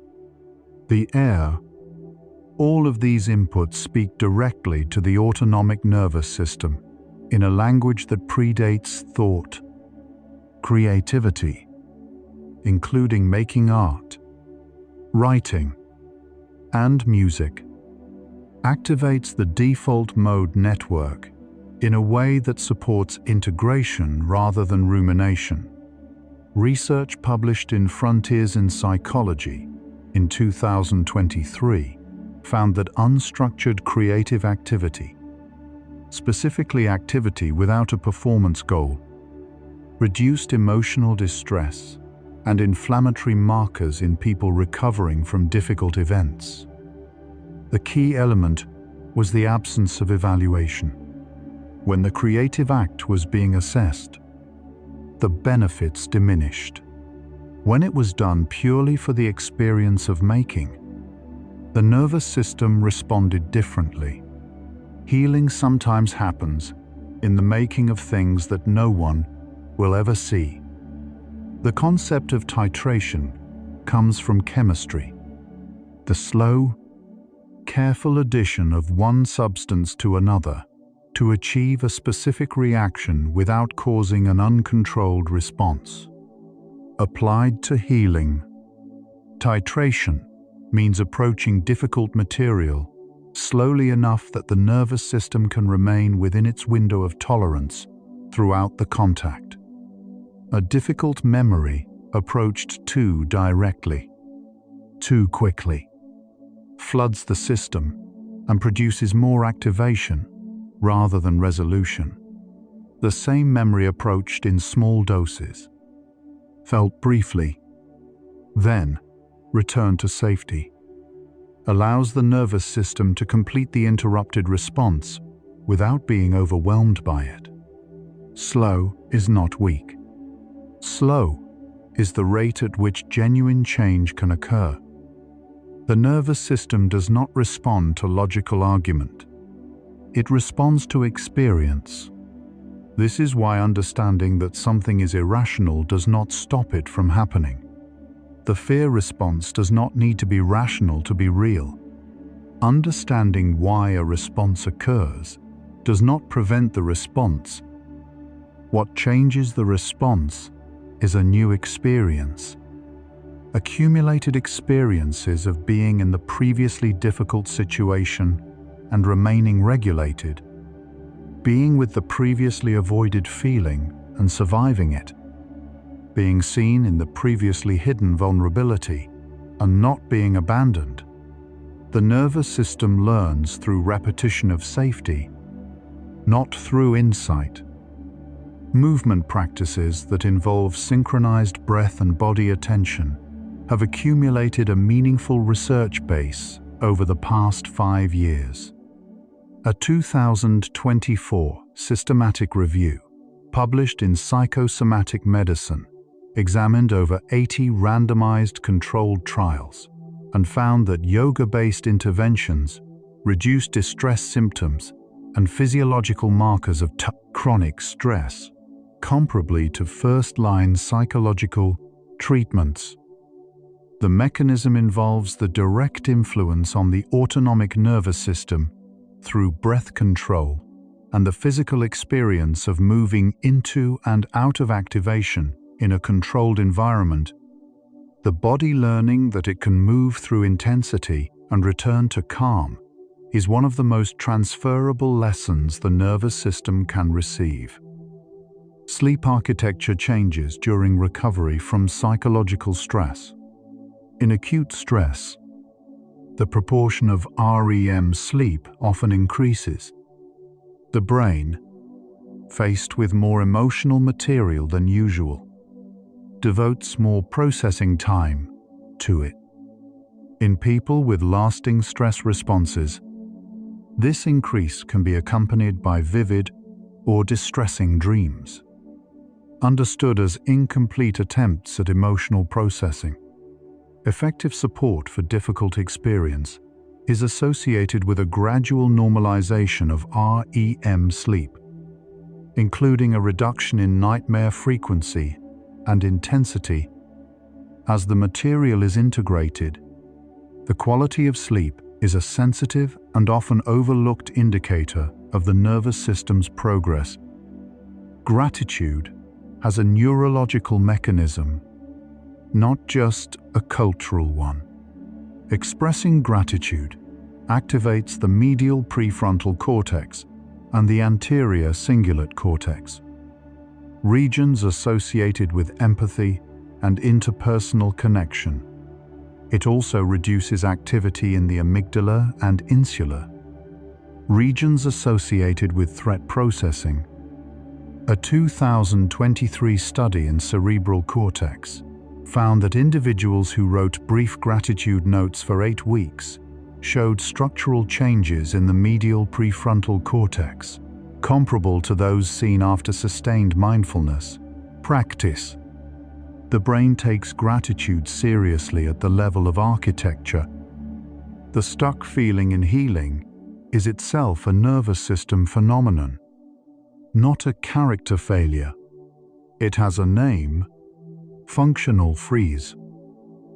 S1: the air. All of these inputs speak directly to the autonomic nervous system in a language that predates thought. Creativity, including making art, writing, and music, activates the default mode network in a way that supports integration rather than rumination. Research published in Frontiers in Psychology in 2023 found that unstructured creative activity, specifically activity without a performance goal, reduced emotional distress and inflammatory markers in people recovering from difficult events. The key element was the absence of evaluation. When the creative act was being assessed, the benefits diminished. When it was done purely for the experience of making, the nervous system responded differently. Healing sometimes happens in the making of things that no one will ever see. The concept of titration comes from chemistry. The slow, careful addition of one substance to another to achieve a specific reaction without causing an uncontrolled response. Applied to healing, titration means approaching difficult material slowly enough that the nervous system can remain within its window of tolerance throughout the contact. A difficult memory approached too directly, too quickly, floods the system and produces more activation rather than resolution. The same memory approached in small doses, felt briefly, then returned to safety, allows the nervous system to complete the interrupted response without being overwhelmed by it. Slow is not weak. Slow is the rate at which genuine change can occur. The nervous system does not respond to logical argument. It responds to experience. This is why understanding that something is irrational does not stop it from happening. The fear response does not need to be rational to be real. Understanding why a response occurs does not prevent the response. What changes the response is a new experience. Accumulated experiences of being in the previously difficult situation and remaining regulated, being with the previously avoided feeling and surviving it, being seen in the previously hidden vulnerability and not being abandoned. The nervous system learns through repetition of safety, not through insight. Movement practices that involve synchronized breath and body attention have accumulated a meaningful research base over the past 5 years. A 2024 systematic review, published in Psychosomatic Medicine, examined over 80 randomized controlled trials and found that yoga-based interventions reduced distress symptoms and physiological markers of chronic stress, comparably to first-line psychological treatments. The mechanism involves the direct influence on the autonomic nervous system through breath control and the physical experience of moving into and out of activation in a controlled environment. The body learning that it can move through intensity and return to calm is one of the most transferable lessons the nervous system can receive. Sleep architecture changes during recovery from psychological stress. In acute stress, the proportion of REM sleep often increases. The brain, faced with more emotional material than usual, devotes more processing time to it. In people with lasting stress responses, this increase can be accompanied by vivid or distressing dreams, understood as incomplete attempts at emotional processing. Effective support for difficult experience is associated with a gradual normalization of REM sleep, including a reduction in nightmare frequency and intensity. As the material is integrated, the quality of sleep is a sensitive and often overlooked indicator of the nervous system's progress. Gratitude has a neurological mechanism, not just a cultural one. Expressing gratitude activates the medial prefrontal cortex and the anterior cingulate cortex, regions associated with empathy and interpersonal connection. It also reduces activity in the amygdala and insula, regions associated with threat processing. A 2023 study in cerebral cortex found that individuals who wrote brief gratitude notes for 8 weeks showed structural changes in the medial prefrontal cortex, comparable to those seen after sustained mindfulness practice. The brain takes gratitude seriously at the level of architecture. The stuck feeling in healing is itself a nervous system phenomenon, not a character failure. It has a name: functional freeze.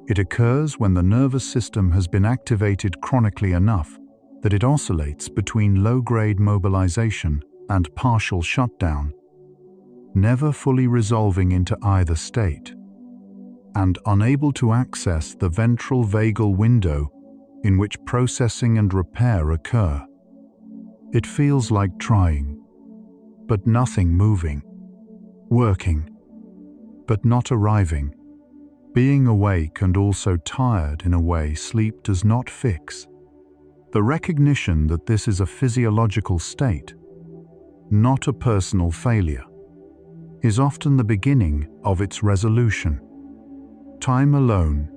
S1: It occurs when the nervous system has been activated chronically enough that it oscillates between low-grade mobilization and partial shutdown, never fully resolving into either state. and unable to access the ventral vagal window in which processing and repair occur. It feels like trying, but nothing moving, working, but not arriving, being awake and also tired in a way sleep does not fix. The recognition that this is a physiological state, not a personal failure, is often the beginning of its resolution. Time alone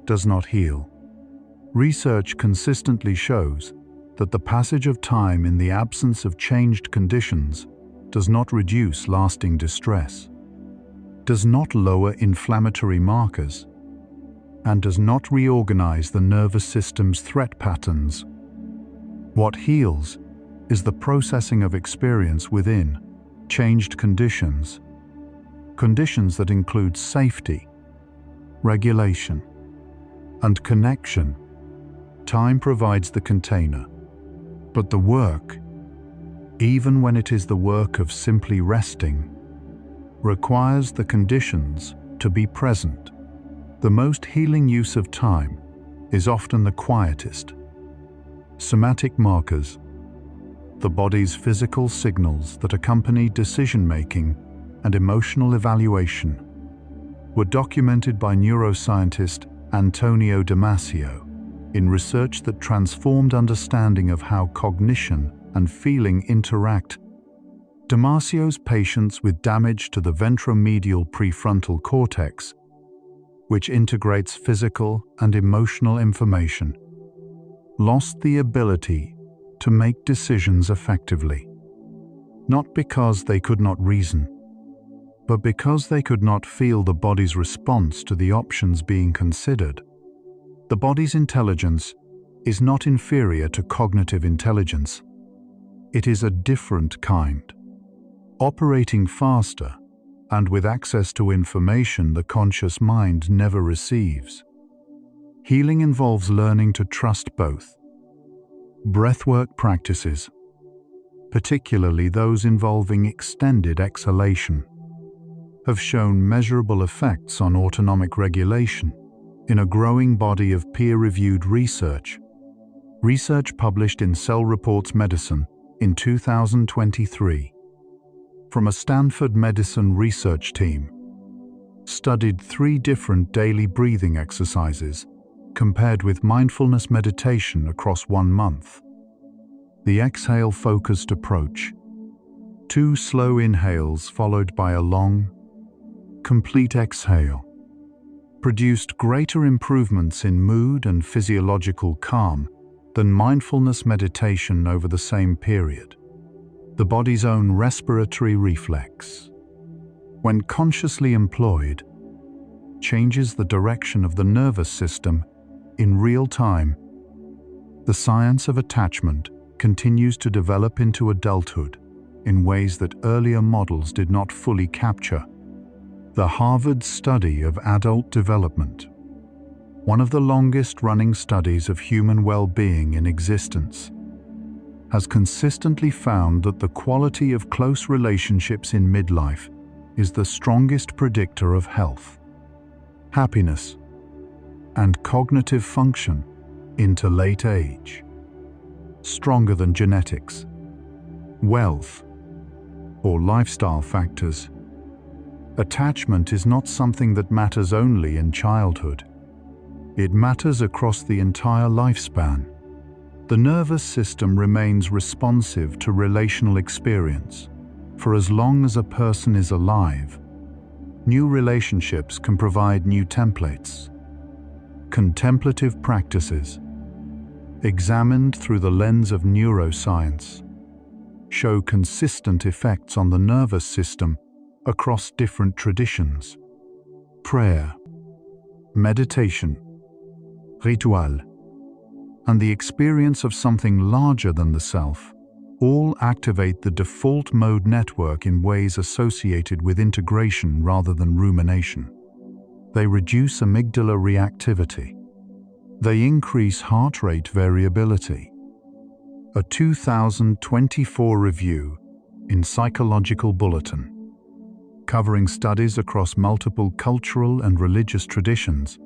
S1: does not heal. Research consistently shows that the passage of time in the absence of changed conditions does not reduce lasting distress, does not lower inflammatory markers, and does not reorganize the nervous system's threat patterns. What heals is the processing of experience within changed conditions, conditions that include safety, regulation, and connection. Time provides the container, but the work, even when it is the work of simply resting, requires the conditions to be present. The most healing use of time is often the quietest. Somatic markers, the body's physical signals that accompany decision-making and emotional evaluation, were documented by neuroscientist Antonio Damasio in research that transformed understanding of how cognition and feeling interact. Damasio's patients with damage to the ventromedial prefrontal cortex, which integrates physical and emotional information, lost the ability to make decisions effectively, not because they could not reason, but because they could not feel the body's response to the options being considered. The body's intelligence is not inferior to cognitive intelligence. It is a different kind, operating faster and with access to information the conscious mind never receives. Healing involves learning to trust both. Breathwork practices, particularly those involving extended exhalation, have shown measurable effects on autonomic regulation in a growing body of peer-reviewed research. Research published in Cell Reports Medicine in 2023 from a Stanford Medicine research team studied 3 different daily breathing exercises compared with mindfulness meditation across 1 month. The exhale-focused approach, 2 slow inhales followed by a long, complete exhale, produced greater improvements in mood and physiological calm than mindfulness meditation over the same period. The body's own respiratory reflex, when consciously employed, changes the direction of the nervous system in real time. The science of attachment continues to develop into adulthood in ways that earlier models did not fully capture. The Harvard study of adult development, one of the longest-running studies of human well-being in existence, has consistently found that the quality of close relationships in midlife is the strongest predictor of health, happiness, and cognitive function into late age, stronger than genetics, wealth, or lifestyle factors. Attachment is not something that matters only in childhood. It matters across the entire lifespan. The nervous system remains responsive to relational experience for as long as a person is alive. New relationships can provide new templates. Contemplative practices, examined through the lens of neuroscience, show consistent effects on the nervous system across different traditions. Prayer, meditation, ritual, and the experience of something larger than the self all activate the default mode network in ways associated with integration rather than rumination. They reduce amygdala reactivity. They increase heart rate variability. A 2024 review in Psychological Bulletin covering studies across multiple cultural and religious traditions,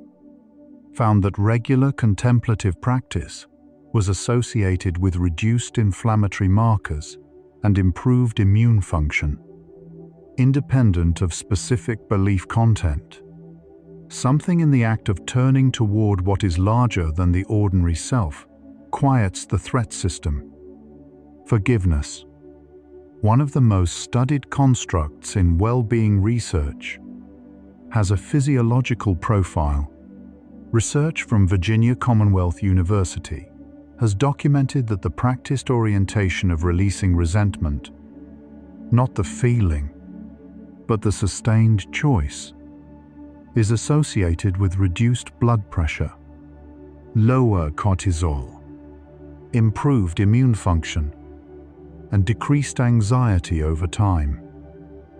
S1: found that regular contemplative practice was associated with reduced inflammatory markers and improved immune function, independent of specific belief content. Something in the act of turning toward what is larger than the ordinary self quiets the threat system. Forgiveness, one of the most studied constructs in well-being research, has a physiological profile. Research from Virginia Commonwealth University has documented that the practiced orientation of releasing resentment, not the feeling, but the sustained choice, is associated with reduced blood pressure, lower cortisol, improved immune function, and decreased anxiety over time.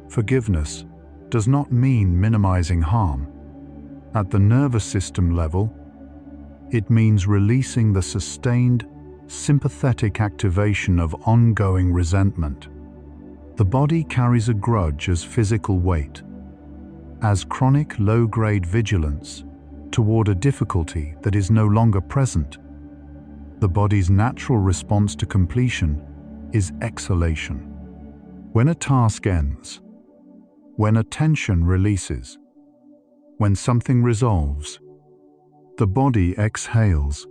S1: Forgiveness does not mean minimizing harm. At the nervous system level, it means releasing the sustained, sympathetic activation of ongoing resentment. The body carries a grudge as physical weight, as chronic low-grade vigilance toward a difficulty that is no longer present. The body's natural response to completion is exhalation. When a task ends, when a tension releases, when something resolves, the body exhales.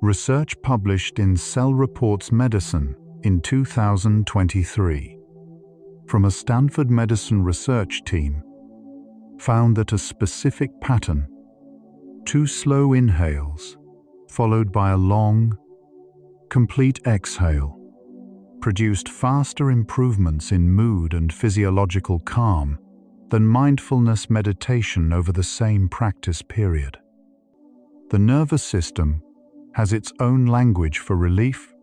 S1: Research published in Cell Reports Medicine in 2023 from a Stanford Medicine research team found that a specific pattern, 2 slow inhales followed by a long, complete exhale, produced faster improvements in mood and physiological calm than mindfulness meditation over the same practice period. The nervous system has its own language for relief,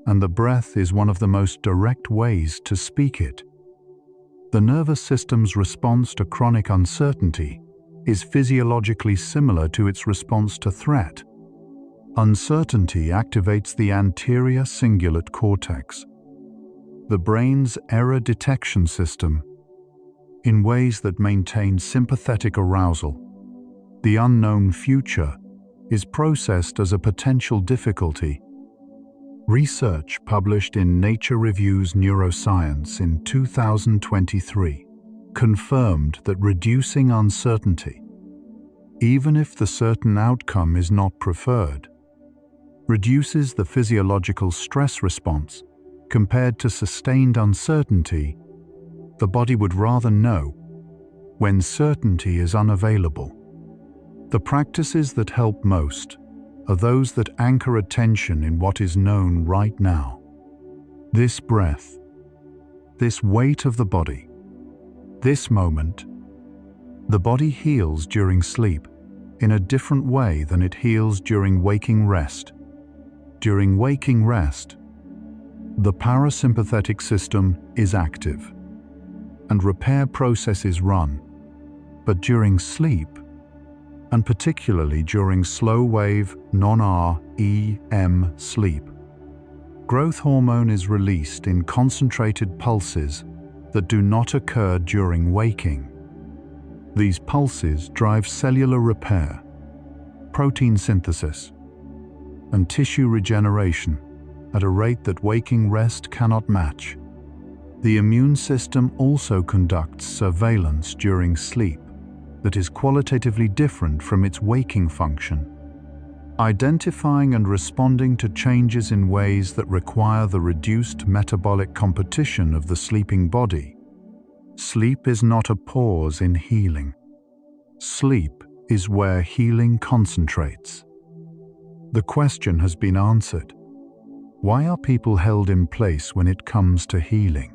S1: and the breath is one of the most direct ways to speak it. The nervous system's response to chronic uncertainty is physiologically similar to its response to threat. Uncertainty activates the anterior cingulate cortex, the brain's error detection system, in ways that maintain sympathetic arousal. The unknown future is processed as a potential difficulty. Research published in Nature Reviews Neuroscience in 2023 confirmed that reducing uncertainty, even if the certain outcome is not preferred, reduces the physiological stress response. Compared to sustained uncertainty, the body would rather know when certainty is unavailable. The practices that help most are those that anchor attention in what is known right now. This breath, this weight of the body, this moment. The body heals during sleep in a different way than it heals during waking rest. During waking rest, the parasympathetic system is active and repair processes run. But during sleep, and particularly during slow-wave non-REM sleep, growth hormone is released in concentrated pulses that do not occur during waking. These pulses drive cellular repair, protein synthesis, and tissue regeneration at a rate that waking rest cannot match. The immune system also conducts surveillance during sleep that is qualitatively different from its waking function, identifying and responding to changes in ways that require the reduced metabolic competition of the sleeping body. Sleep is not a pause in healing. Sleep is where healing concentrates. The question has been answered. Why are people held in place when it comes to healing?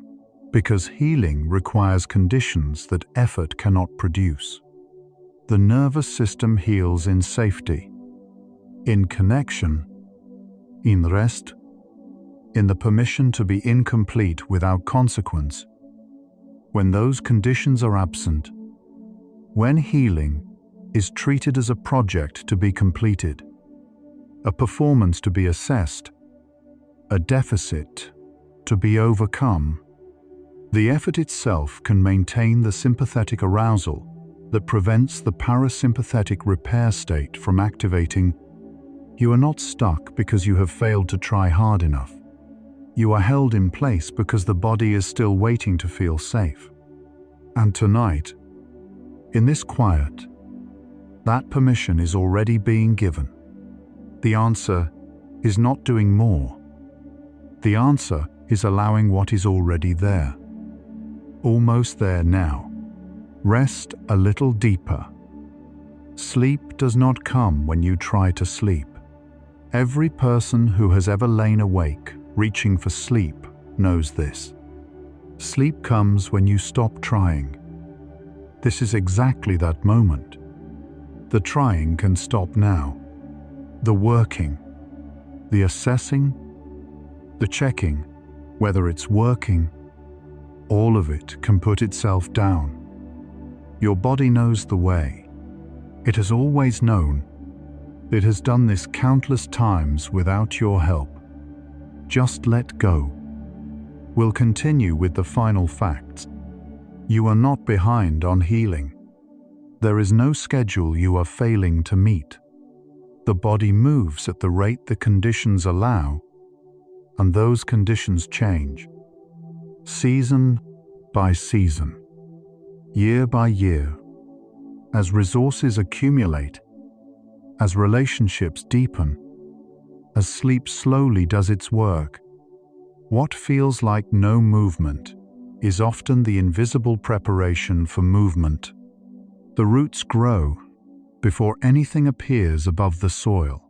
S1: Because healing requires conditions that effort cannot produce. The nervous system heals in safety, in connection, in rest, in the permission to be incomplete without consequence. When those conditions are absent, when healing is treated as a project to be completed, a performance to be assessed, a deficit to be overcome, The effort itself can maintain the sympathetic arousal that prevents the parasympathetic repair state from activating. You are not stuck because you have failed to try hard enough. You are held in place because the body is still waiting to feel safe. And tonight, in this quiet, that permission is already being given. The answer is not doing more. The answer is allowing what is already there. Almost there now. Rest a little deeper. Sleep does not come when you try to sleep. Every person who has ever lain awake, reaching for sleep, knows this. Sleep comes when you stop trying. This is exactly that moment. The trying can stop now. The working, the assessing, the checking, whether it's working, all of it can put itself down. Your body knows the way. It has always known. It has done this countless times without your help. Just let go. We'll continue with the final facts. You are not behind on healing. There is no schedule you are failing to meet. The body moves at the rate the conditions allow, and those conditions change. Season by season, year by year, as resources accumulate, as relationships deepen, as sleep slowly does its work. What feels like no movement is often the invisible preparation for movement. The roots grow before anything appears above the soil.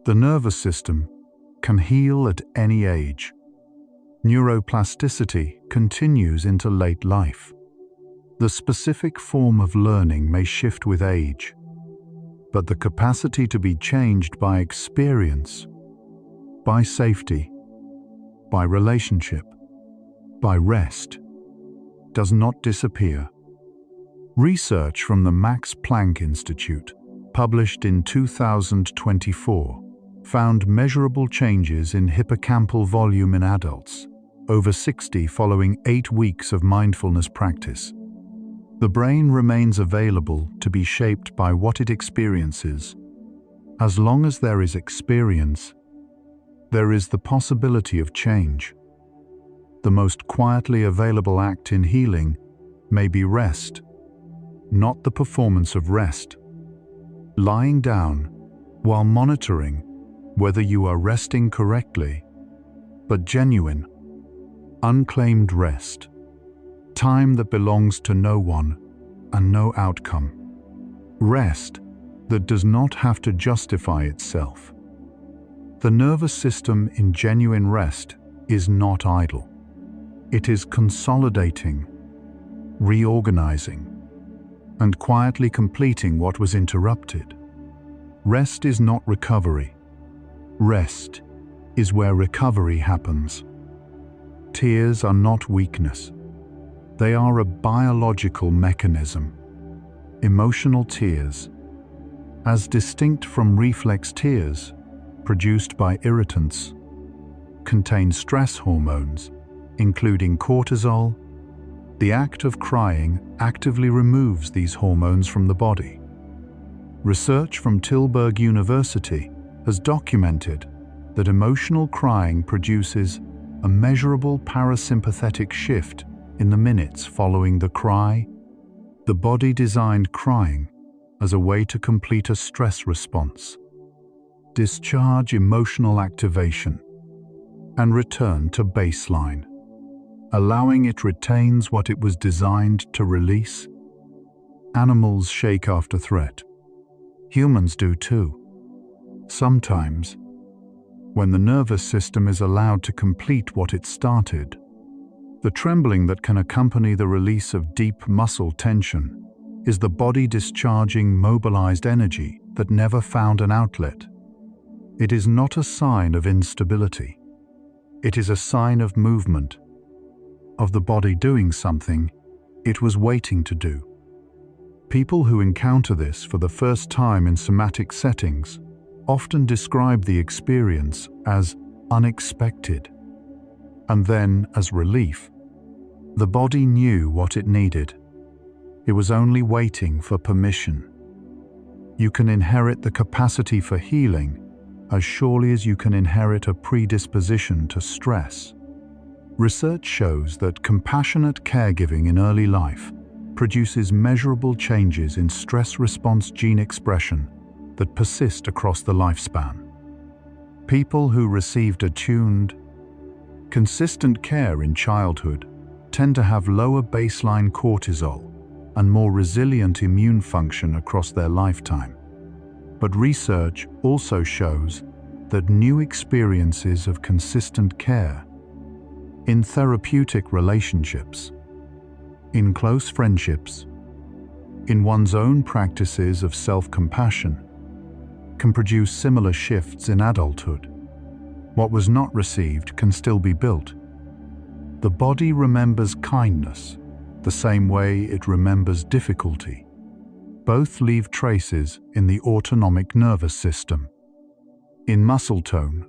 S1: The nervous system can heal at any age. Neuroplasticity continues into late life. The specific form of learning may shift with age, but the capacity to be changed by experience, by safety, by relationship, by rest, does not disappear. Research from the Max Planck Institute, published in 2024, found measurable changes in hippocampal volume in adults, over 60 following 8 weeks of mindfulness practice. The brain remains available to be shaped by what it experiences. As long as there is experience, there is the possibility of change. The most quietly available act in healing may be rest, not the performance of rest. Lying down while monitoring whether you are resting correctly, but genuine, unclaimed rest. Time that belongs to no one and no outcome. Rest that does not have to justify itself. The nervous system in genuine rest is not idle. It is consolidating, reorganizing, and quietly completing what was interrupted. Rest is not recovery. Rest is where recovery happens. Tears are not weakness. They are a biological mechanism. Emotional tears, as distinct from reflex tears produced by irritants, contain stress hormones, including cortisol. The act of crying actively removes these hormones from the body. Research from Tilburg University has documented that emotional crying produces a measurable parasympathetic shift in the minutes following the cry. The body designed crying as a way to complete a stress response, discharge emotional activation, and return to baseline, allowing it retains what it was designed to release. Animals shake after threat. Humans do too. Sometimes, when the nervous system is allowed to complete what it started, the trembling that can accompany the release of deep muscle tension is the body discharging mobilized energy that never found an outlet. It is not a sign of instability. It is a sign of movement, of the body doing something it was waiting to do. People who encounter this for the first time in somatic settings often describe the experience as unexpected, and then as relief. The body knew what it needed. It was only waiting for permission. You can inherit the capacity for healing as surely as you can inherit a predisposition to stress. Research shows that compassionate caregiving in early life produces measurable changes in stress response gene expression that persist across the lifespan. People who received attuned, consistent care in childhood tend to have lower baseline cortisol and more resilient immune function across their lifetime. But research also shows that new experiences of consistent care in therapeutic relationships, in close friendships, in one's own practices of self-compassion, can produce similar shifts in adulthood. What was not received can still be built. The body remembers kindness the same way it remembers difficulty. Both leave traces in the autonomic nervous system, in muscle tone,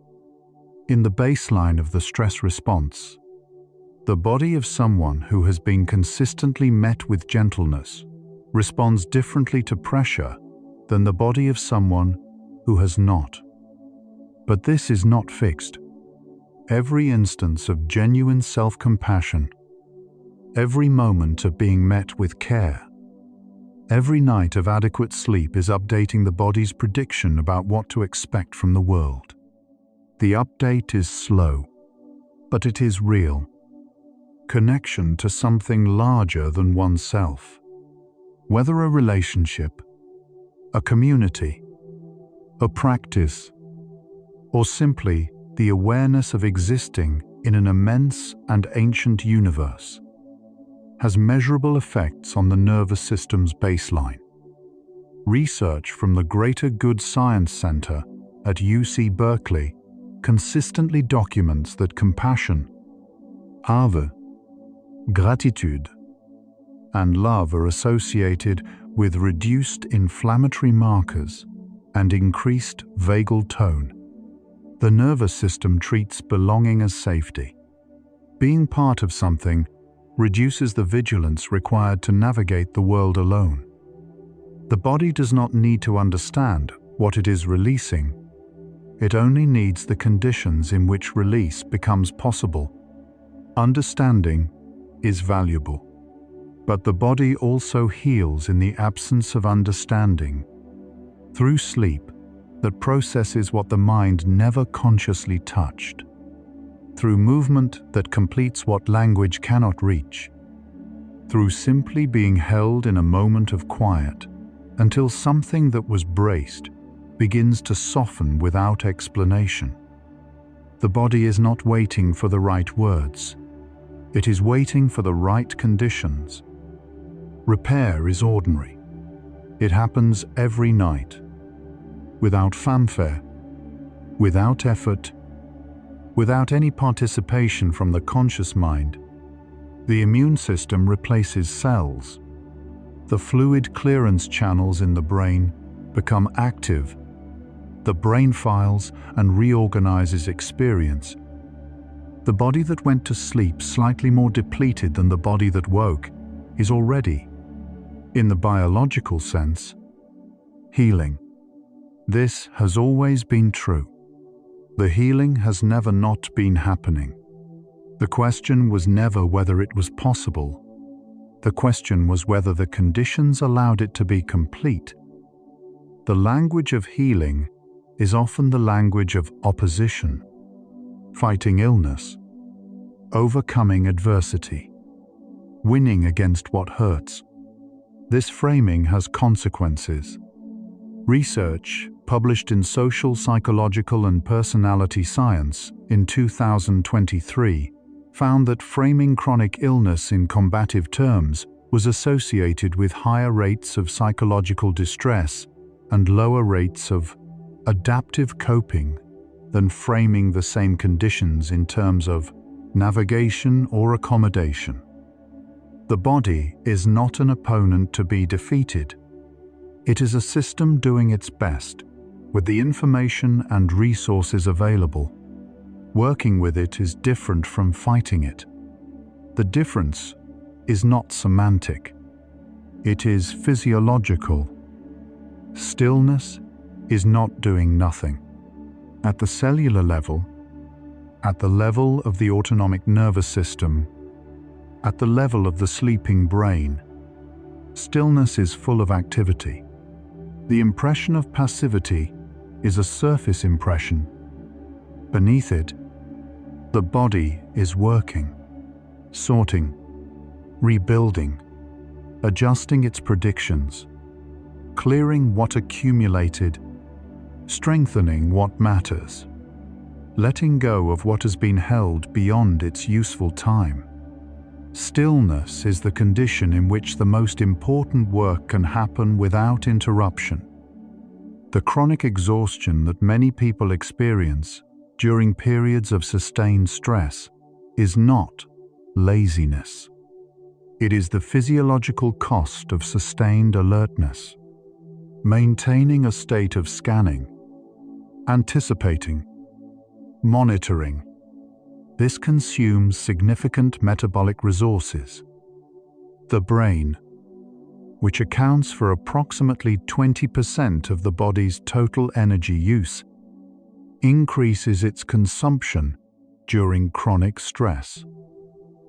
S1: in the baseline of the stress response. The body of someone who has been consistently met with gentleness responds differently to pressure than the body of someone who has not. But this is not fixed. Every instance of genuine self-compassion, every moment of being met with care, every night of adequate sleep is updating the body's prediction about what to expect from the world. The update is slow, but it is real. Connection to something larger than oneself. Whether a relationship, a community, a practice, or simply the awareness of existing in an immense and ancient universe, has measurable effects on the nervous system's baseline. Research from the Greater Good Science Center at UC Berkeley consistently documents that compassion, ave, gratitude, and love are associated with reduced inflammatory markers and increased vagal tone. The nervous system treats belonging as safety. Being part of something reduces the vigilance required to navigate the world alone. The body does not need to understand what it is releasing. It only needs the conditions in which release becomes possible. Understanding is valuable, but the body also heals in the absence of understanding. Through sleep that processes what the mind never consciously touched. Through movement that completes what language cannot reach. Through simply being held in a moment of quiet until something that was braced begins to soften without explanation. The body is not waiting for the right words. It is waiting for the right conditions. Repair is ordinary. It happens every night, without fanfare, without effort, without any participation from the conscious mind. The immune system replaces cells. The fluid clearance channels in the brain become active. The brain files and reorganizes experience. The body that went to sleep slightly more depleted than the body that woke is already, in the biological sense, healing. This has always been true. The healing has never not been happening. The question was never whether it was possible. The question was whether the conditions allowed it to be complete. The language of healing is often the language of opposition, fighting illness, overcoming adversity, winning against what hurts. This framing has consequences. Research published in Social, Psychological and Personality Science in 2023 found that framing chronic illness in combative terms was associated with higher rates of psychological distress and lower rates of adaptive coping than framing the same conditions in terms of navigation or accommodation. The body is not an opponent to be defeated. It is a system doing its best, with the information and resources available. Working with it is different from fighting it. The difference is not semantic. It is physiological. Stillness is not doing nothing. At the cellular level, at the level of the autonomic nervous system, at the level of the sleeping brain, stillness is full of activity. The impression of passivity is a surface impression. Beneath it, the body is working, sorting, rebuilding, adjusting its predictions, clearing what accumulated, strengthening what matters, letting go of what has been held beyond its useful time. Stillness is the condition in which the most important work can happen without interruption. The chronic exhaustion that many people experience during periods of sustained stress is not laziness. It is the physiological cost of sustained alertness. Maintaining a state of scanning, anticipating, monitoring. This consumes significant metabolic resources. The brain, which accounts for approximately 20% of the body's total energy use, increases its consumption during chronic stress.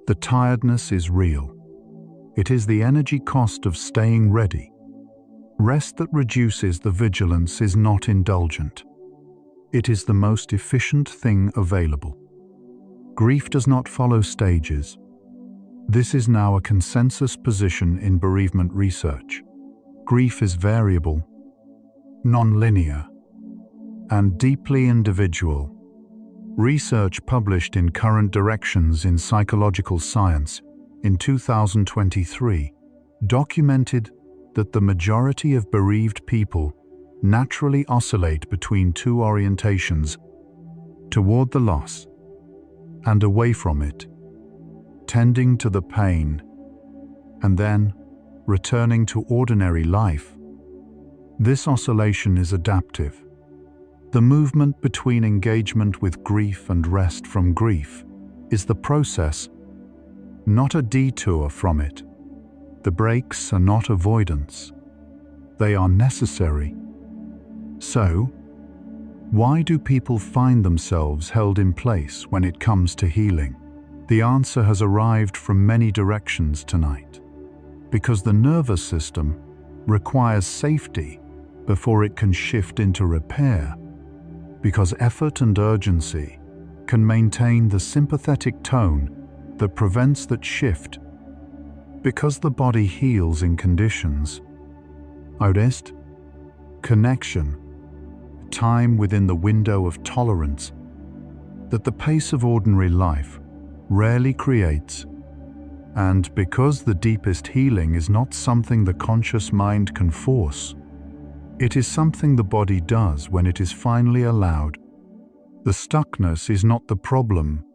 S1: The tiredness is real. It is the energy cost of staying ready. Rest that reduces the vigilance is not indulgent. It is the most efficient thing available. Grief does not follow stages. This is now a consensus position in bereavement research. Grief is variable, non-linear, and deeply individual. Research published in Current Directions in Psychological Science in 2023 documented that the majority of bereaved people naturally oscillate between two orientations: toward the loss and away from it, tending to the pain and then returning to ordinary life. This oscillation is adaptive. The movement between engagement with grief and rest from grief is the process, not a detour from it. The breaks are not avoidance. They are necessary. So, why do people find themselves held in place when it comes to healing? The answer has arrived from many directions tonight. Because the nervous system requires safety before it can shift into repair. Because effort and urgency can maintain the sympathetic tone that prevents that shift. Because the body heals in conditions. Rest, connection, time within the window of tolerance that the pace of ordinary life rarely creates. And because the deepest healing is not something the conscious mind can force, it is something the body does when it is finally allowed. The stuckness is not the problem.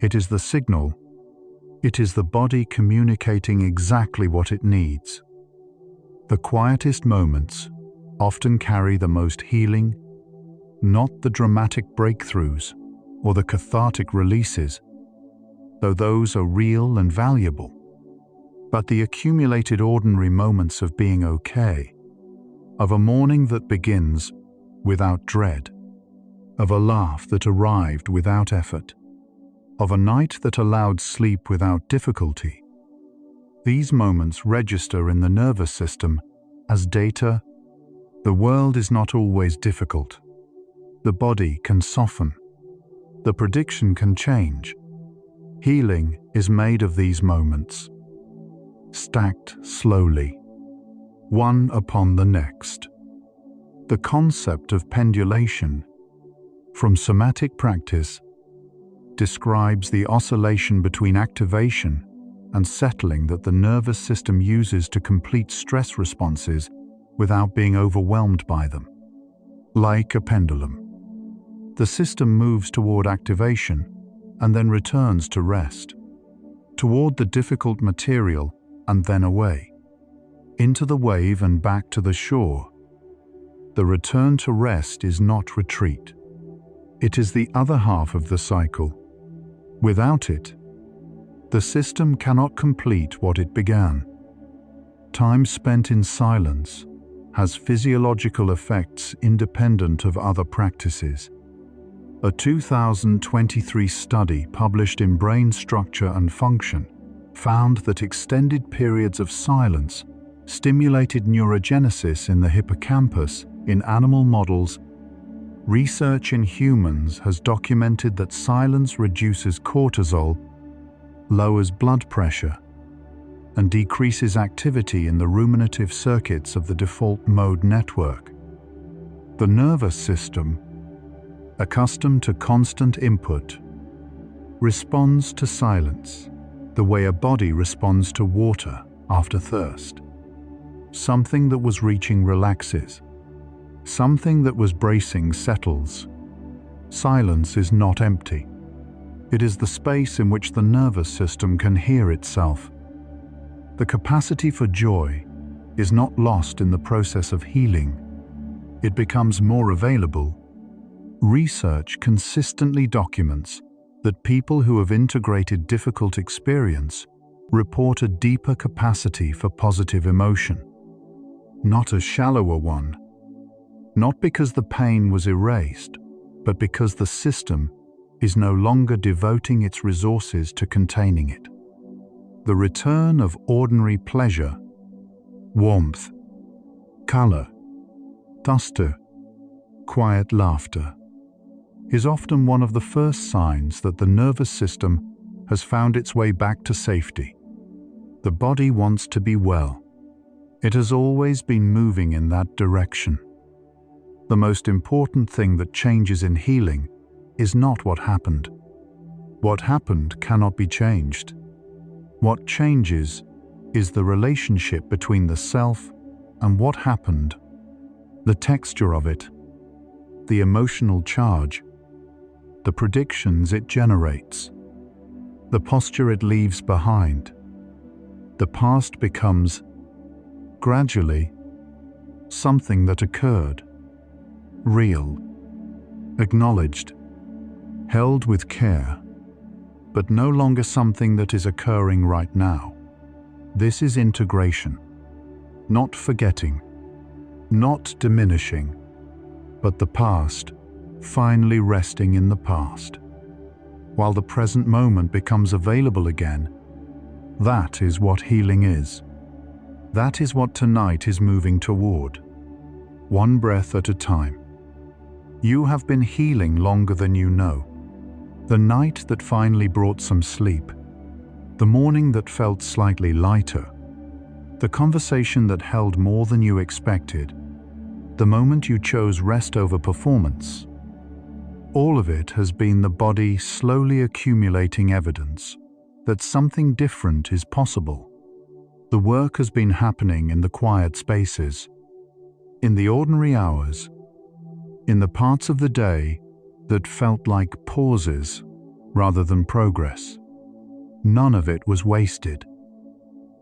S1: It is the signal. It is the body communicating exactly what it needs. The quietest moments often carry the most healing, not the dramatic breakthroughs or the cathartic releases, though those are real and valuable, but the accumulated ordinary moments of being okay, of a morning that begins without dread, of a laugh that arrived without effort, of a night that allowed sleep without difficulty. These moments register in the nervous system as data. The world is not always difficult. The body can soften. The prediction can change. Healing is made of these moments, stacked slowly, one upon the next. The concept of pendulation from somatic practice describes the oscillation between activation and settling that the nervous system uses to complete stress responses without being overwhelmed by them. Like a pendulum, the system moves toward activation and then returns to rest, toward the difficult material and then away, into the wave and back to the shore. The return to rest is not retreat. It is the other half of the cycle. Without it, The system cannot complete what it began. Time spent in silence has physiological effects independent of other practices. A 2023 study published in Brain Structure and Function found that extended periods of silence stimulated neurogenesis in the hippocampus in animal models. Research in humans has documented that silence reduces cortisol, lowers blood pressure, and decreases activity in the ruminative circuits of the default mode network. The nervous system, accustomed to constant input, responds to silence the way a body responds to water after thirst. Something that was reaching relaxes. Something that was bracing settles. Silence is not empty. It is the space in which the nervous system can hear itself. The capacity for joy is not lost in the process of healing. It becomes more available. Research consistently documents that people who have integrated difficult experience report a deeper capacity for positive emotion, not a shallower one. Not because the pain was erased, but because the system is no longer devoting its resources to containing it. The return of ordinary pleasure, warmth, color, duster, quiet laughter, is often one of the first signs that the nervous system has found its way back to safety. The body wants to be well. It has always been moving in that direction. The most important thing that changes in healing is not what happened. What happened cannot be changed. What changes is the relationship between the self and what happened, the texture of it, the emotional charge, the predictions it generates, the posture it leaves behind. The past becomes, gradually, something that occurred, real, acknowledged, held with care, but no longer something that is occurring right now. This is integration, not forgetting, not diminishing, but the past finally resting in the past, while the present moment becomes available again. That is what healing is. That is what tonight is moving toward, one breath at a time. You have been healing longer than you know. The night that finally brought some sleep, the morning that felt slightly lighter, the conversation that held more than you expected, the moment you chose rest over performance. All of it has been the body slowly accumulating evidence that something different is possible. The work has been happening in the quiet spaces, in the ordinary hours, in the parts of the day that felt like pauses rather than progress. None of it was wasted.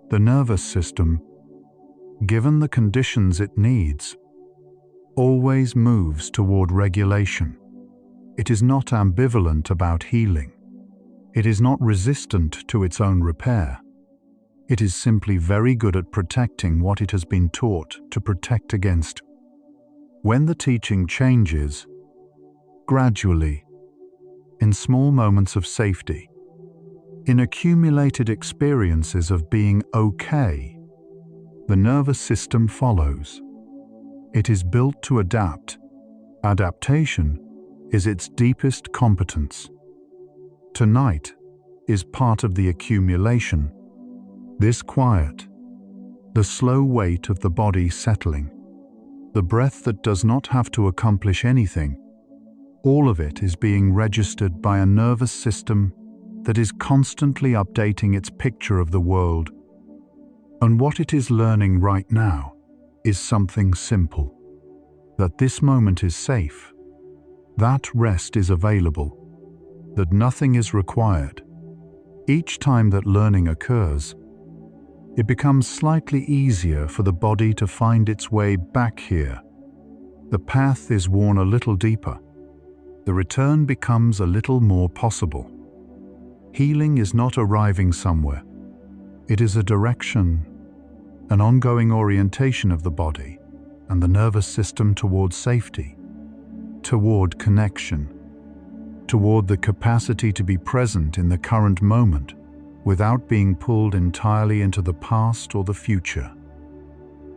S1: The nervous system, given the conditions it needs, always moves toward regulation. It is not ambivalent about healing. It is not resistant to its own repair. It is simply very good at protecting what it has been taught to protect against. When the teaching changes, gradually, in small moments of safety, in accumulated experiences of being okay, the nervous system follows. It is built to adapt. Adaptation is its deepest competence. Tonight is part of the accumulation. This quiet, the slow weight of the body settling, the breath that does not have to accomplish anything, all of it is being registered by a nervous system that is constantly updating its picture of the world. And what it is learning right now is something simple: that this moment is safe, that rest is available, that nothing is required. Each time that learning occurs, it becomes slightly easier for the body to find its way back here. The path is worn a little deeper. The return becomes a little more possible. Healing is not arriving somewhere. It is a direction, an ongoing orientation of the body and the nervous system toward safety, toward connection, toward the capacity to be present in the current moment without being pulled entirely into the past or the future.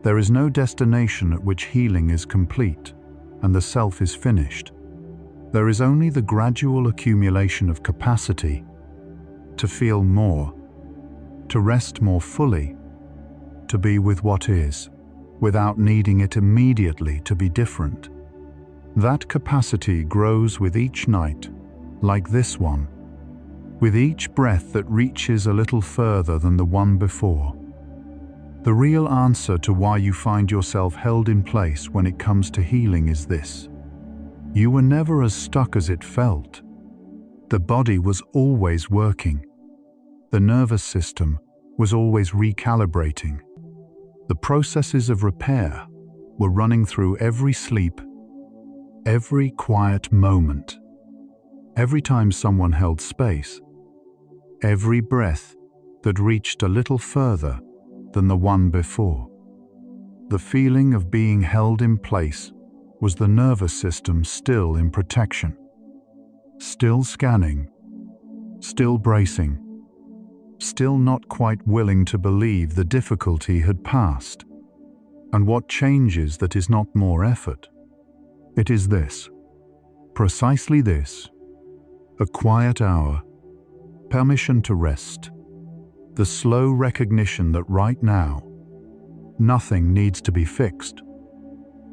S1: There is no destination at which healing is complete and the self is finished. There is only the gradual accumulation of capacity to feel more, to rest more fully, to be with what is, without needing it immediately to be different. That capacity grows with each night, like this one, with each breath that reaches a little further than the one before. The real answer to why you find yourself held in place when it comes to healing is this: you were never as stuck as it felt. The body was always working. The nervous system was always recalibrating. The processes of repair were running through every sleep, every quiet moment, every time someone held space, every breath that reached a little further than the one before. The feeling of being held in place was the nervous system still in protection, still scanning, still bracing, still not quite willing to believe the difficulty had passed. And what changes that is not more effort. It is this, precisely this, a quiet hour, permission to rest, the slow recognition that right now, nothing needs to be fixed,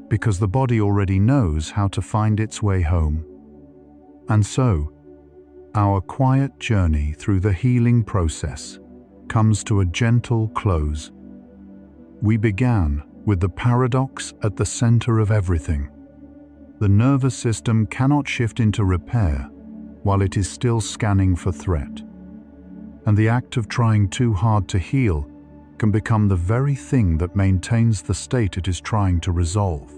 S1: because the body already knows how to find its way home. And so, our quiet journey through the healing process comes to a gentle close. We began with the paradox at the center of everything. The nervous system cannot shift into repair while it is still scanning for threat. And the act of trying too hard to heal can become the very thing that maintains the state it is trying to resolve.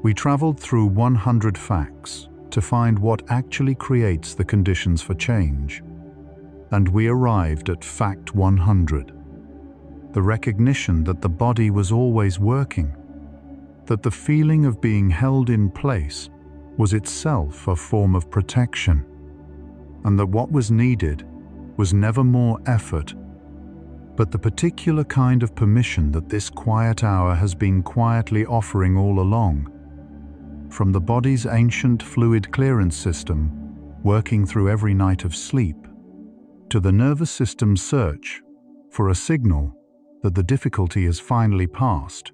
S1: We traveled through 100 facts to find what actually creates the conditions for change. And we arrived at fact 100. The recognition that the body was always working, that the feeling of being held in place was itself a form of protection, and that what was needed was never more effort, but the particular kind of permission that this quiet hour has been quietly offering all along. From the body's ancient fluid clearance system, working through every night of sleep, to the nervous system's search for a signal that the difficulty has finally passed,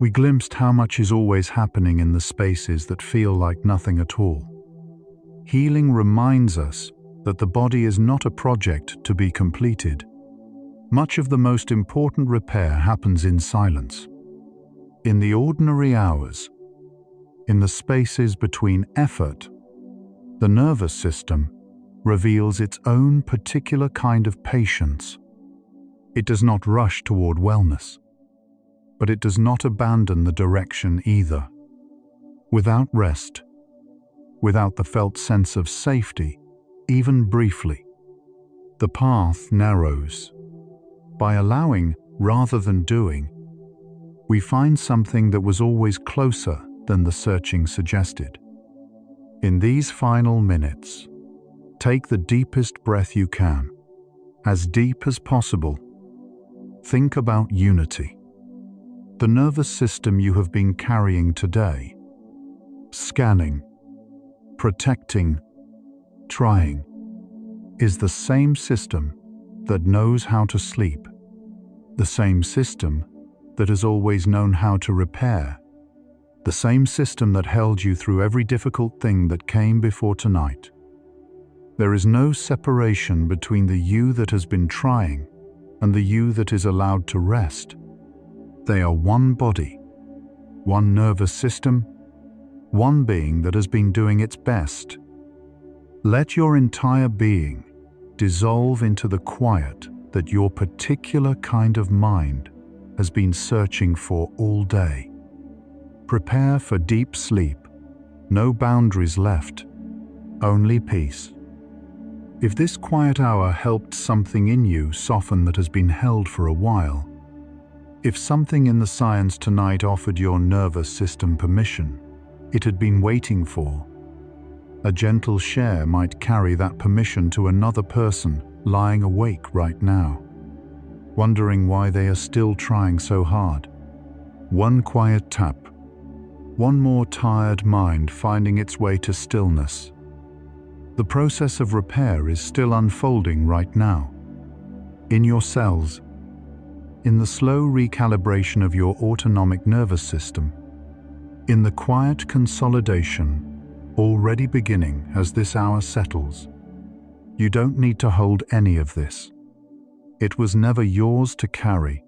S1: we glimpsed how much is always happening in the spaces that feel like nothing at all. Healing reminds us that the body is not a project to be completed. Much of the most important repair happens in silence, in the ordinary hours, in the spaces between effort. The nervous system reveals its own particular kind of patience. It does not rush toward wellness, but it does not abandon the direction either. Without rest, without the felt sense of safety, even briefly, the path narrows. By allowing rather than doing, we find something that was always closer than the searching suggested. In these final minutes, take the deepest breath you can, as deep as possible. Think about unity, the nervous system you have been carrying today, scanning, protecting, trying, is the same system that knows how to sleep, the same system that has always known how to repair, the same system that held you through every difficult thing that came before tonight. There is no separation between the you that has been trying and the you that is allowed to rest. They are one body, one nervous system, one being that has been doing its best. Let your entire being dissolve into the quiet that your particular kind of mind has been searching for all day. Prepare for deep sleep, no boundaries left, only peace. If this quiet hour helped something in you soften that has been held for a while, if something in the science tonight offered your nervous system permission it had been waiting for, a gentle share might carry that permission to another person lying awake right now, wondering why they are still trying so hard. One quiet tap, one more tired mind finding its way to stillness. The process of repair is still unfolding right now. In your cells, in the slow recalibration of your autonomic nervous system, in the quiet consolidation already beginning as this hour settles. You don't need to hold any of this. It was never yours to carry.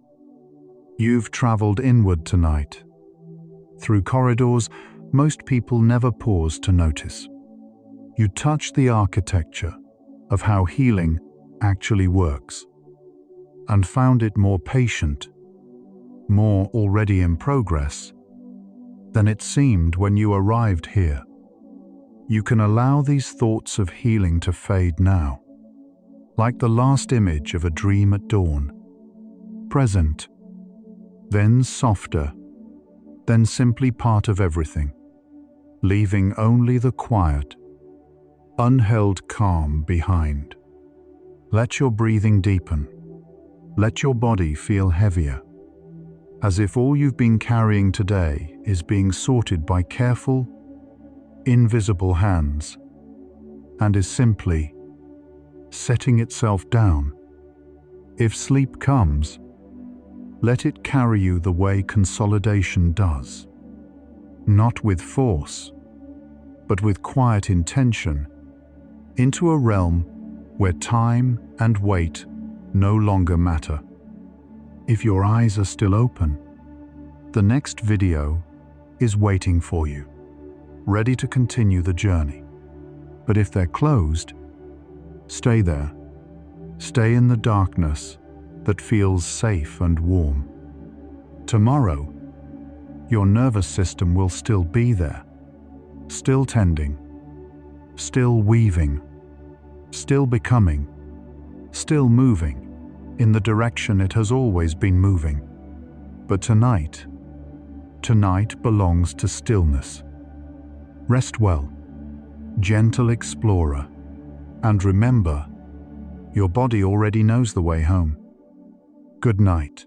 S1: You've traveled inward tonight, through corridors most people never pause to notice. You touched the architecture of how healing actually works, and found it more patient, more already in progress, than it seemed when you arrived here. You can allow these thoughts of healing to fade now, like the last image of a dream at dawn, present, then softer, then simply part of everything, leaving only the quiet, unheld calm behind. Let your breathing deepen. Let your body feel heavier, as if all you've been carrying today is being sorted by careful, invisible hands, and is simply setting itself down. If sleep comes, let it carry you the way consolidation does, not with force, but with quiet intention, into a realm where time and weight no longer matter. If your eyes are still open, the next video is waiting for you, ready to continue the journey. But if they're closed, stay there. Stay in the darkness that feels safe and warm. Tomorrow, your nervous system will still be there, still tending, still weaving, still becoming, still moving in the direction it has always been moving. But tonight belongs to stillness. Rest well, gentle explorer, and remember, your body already knows the way home. Good night.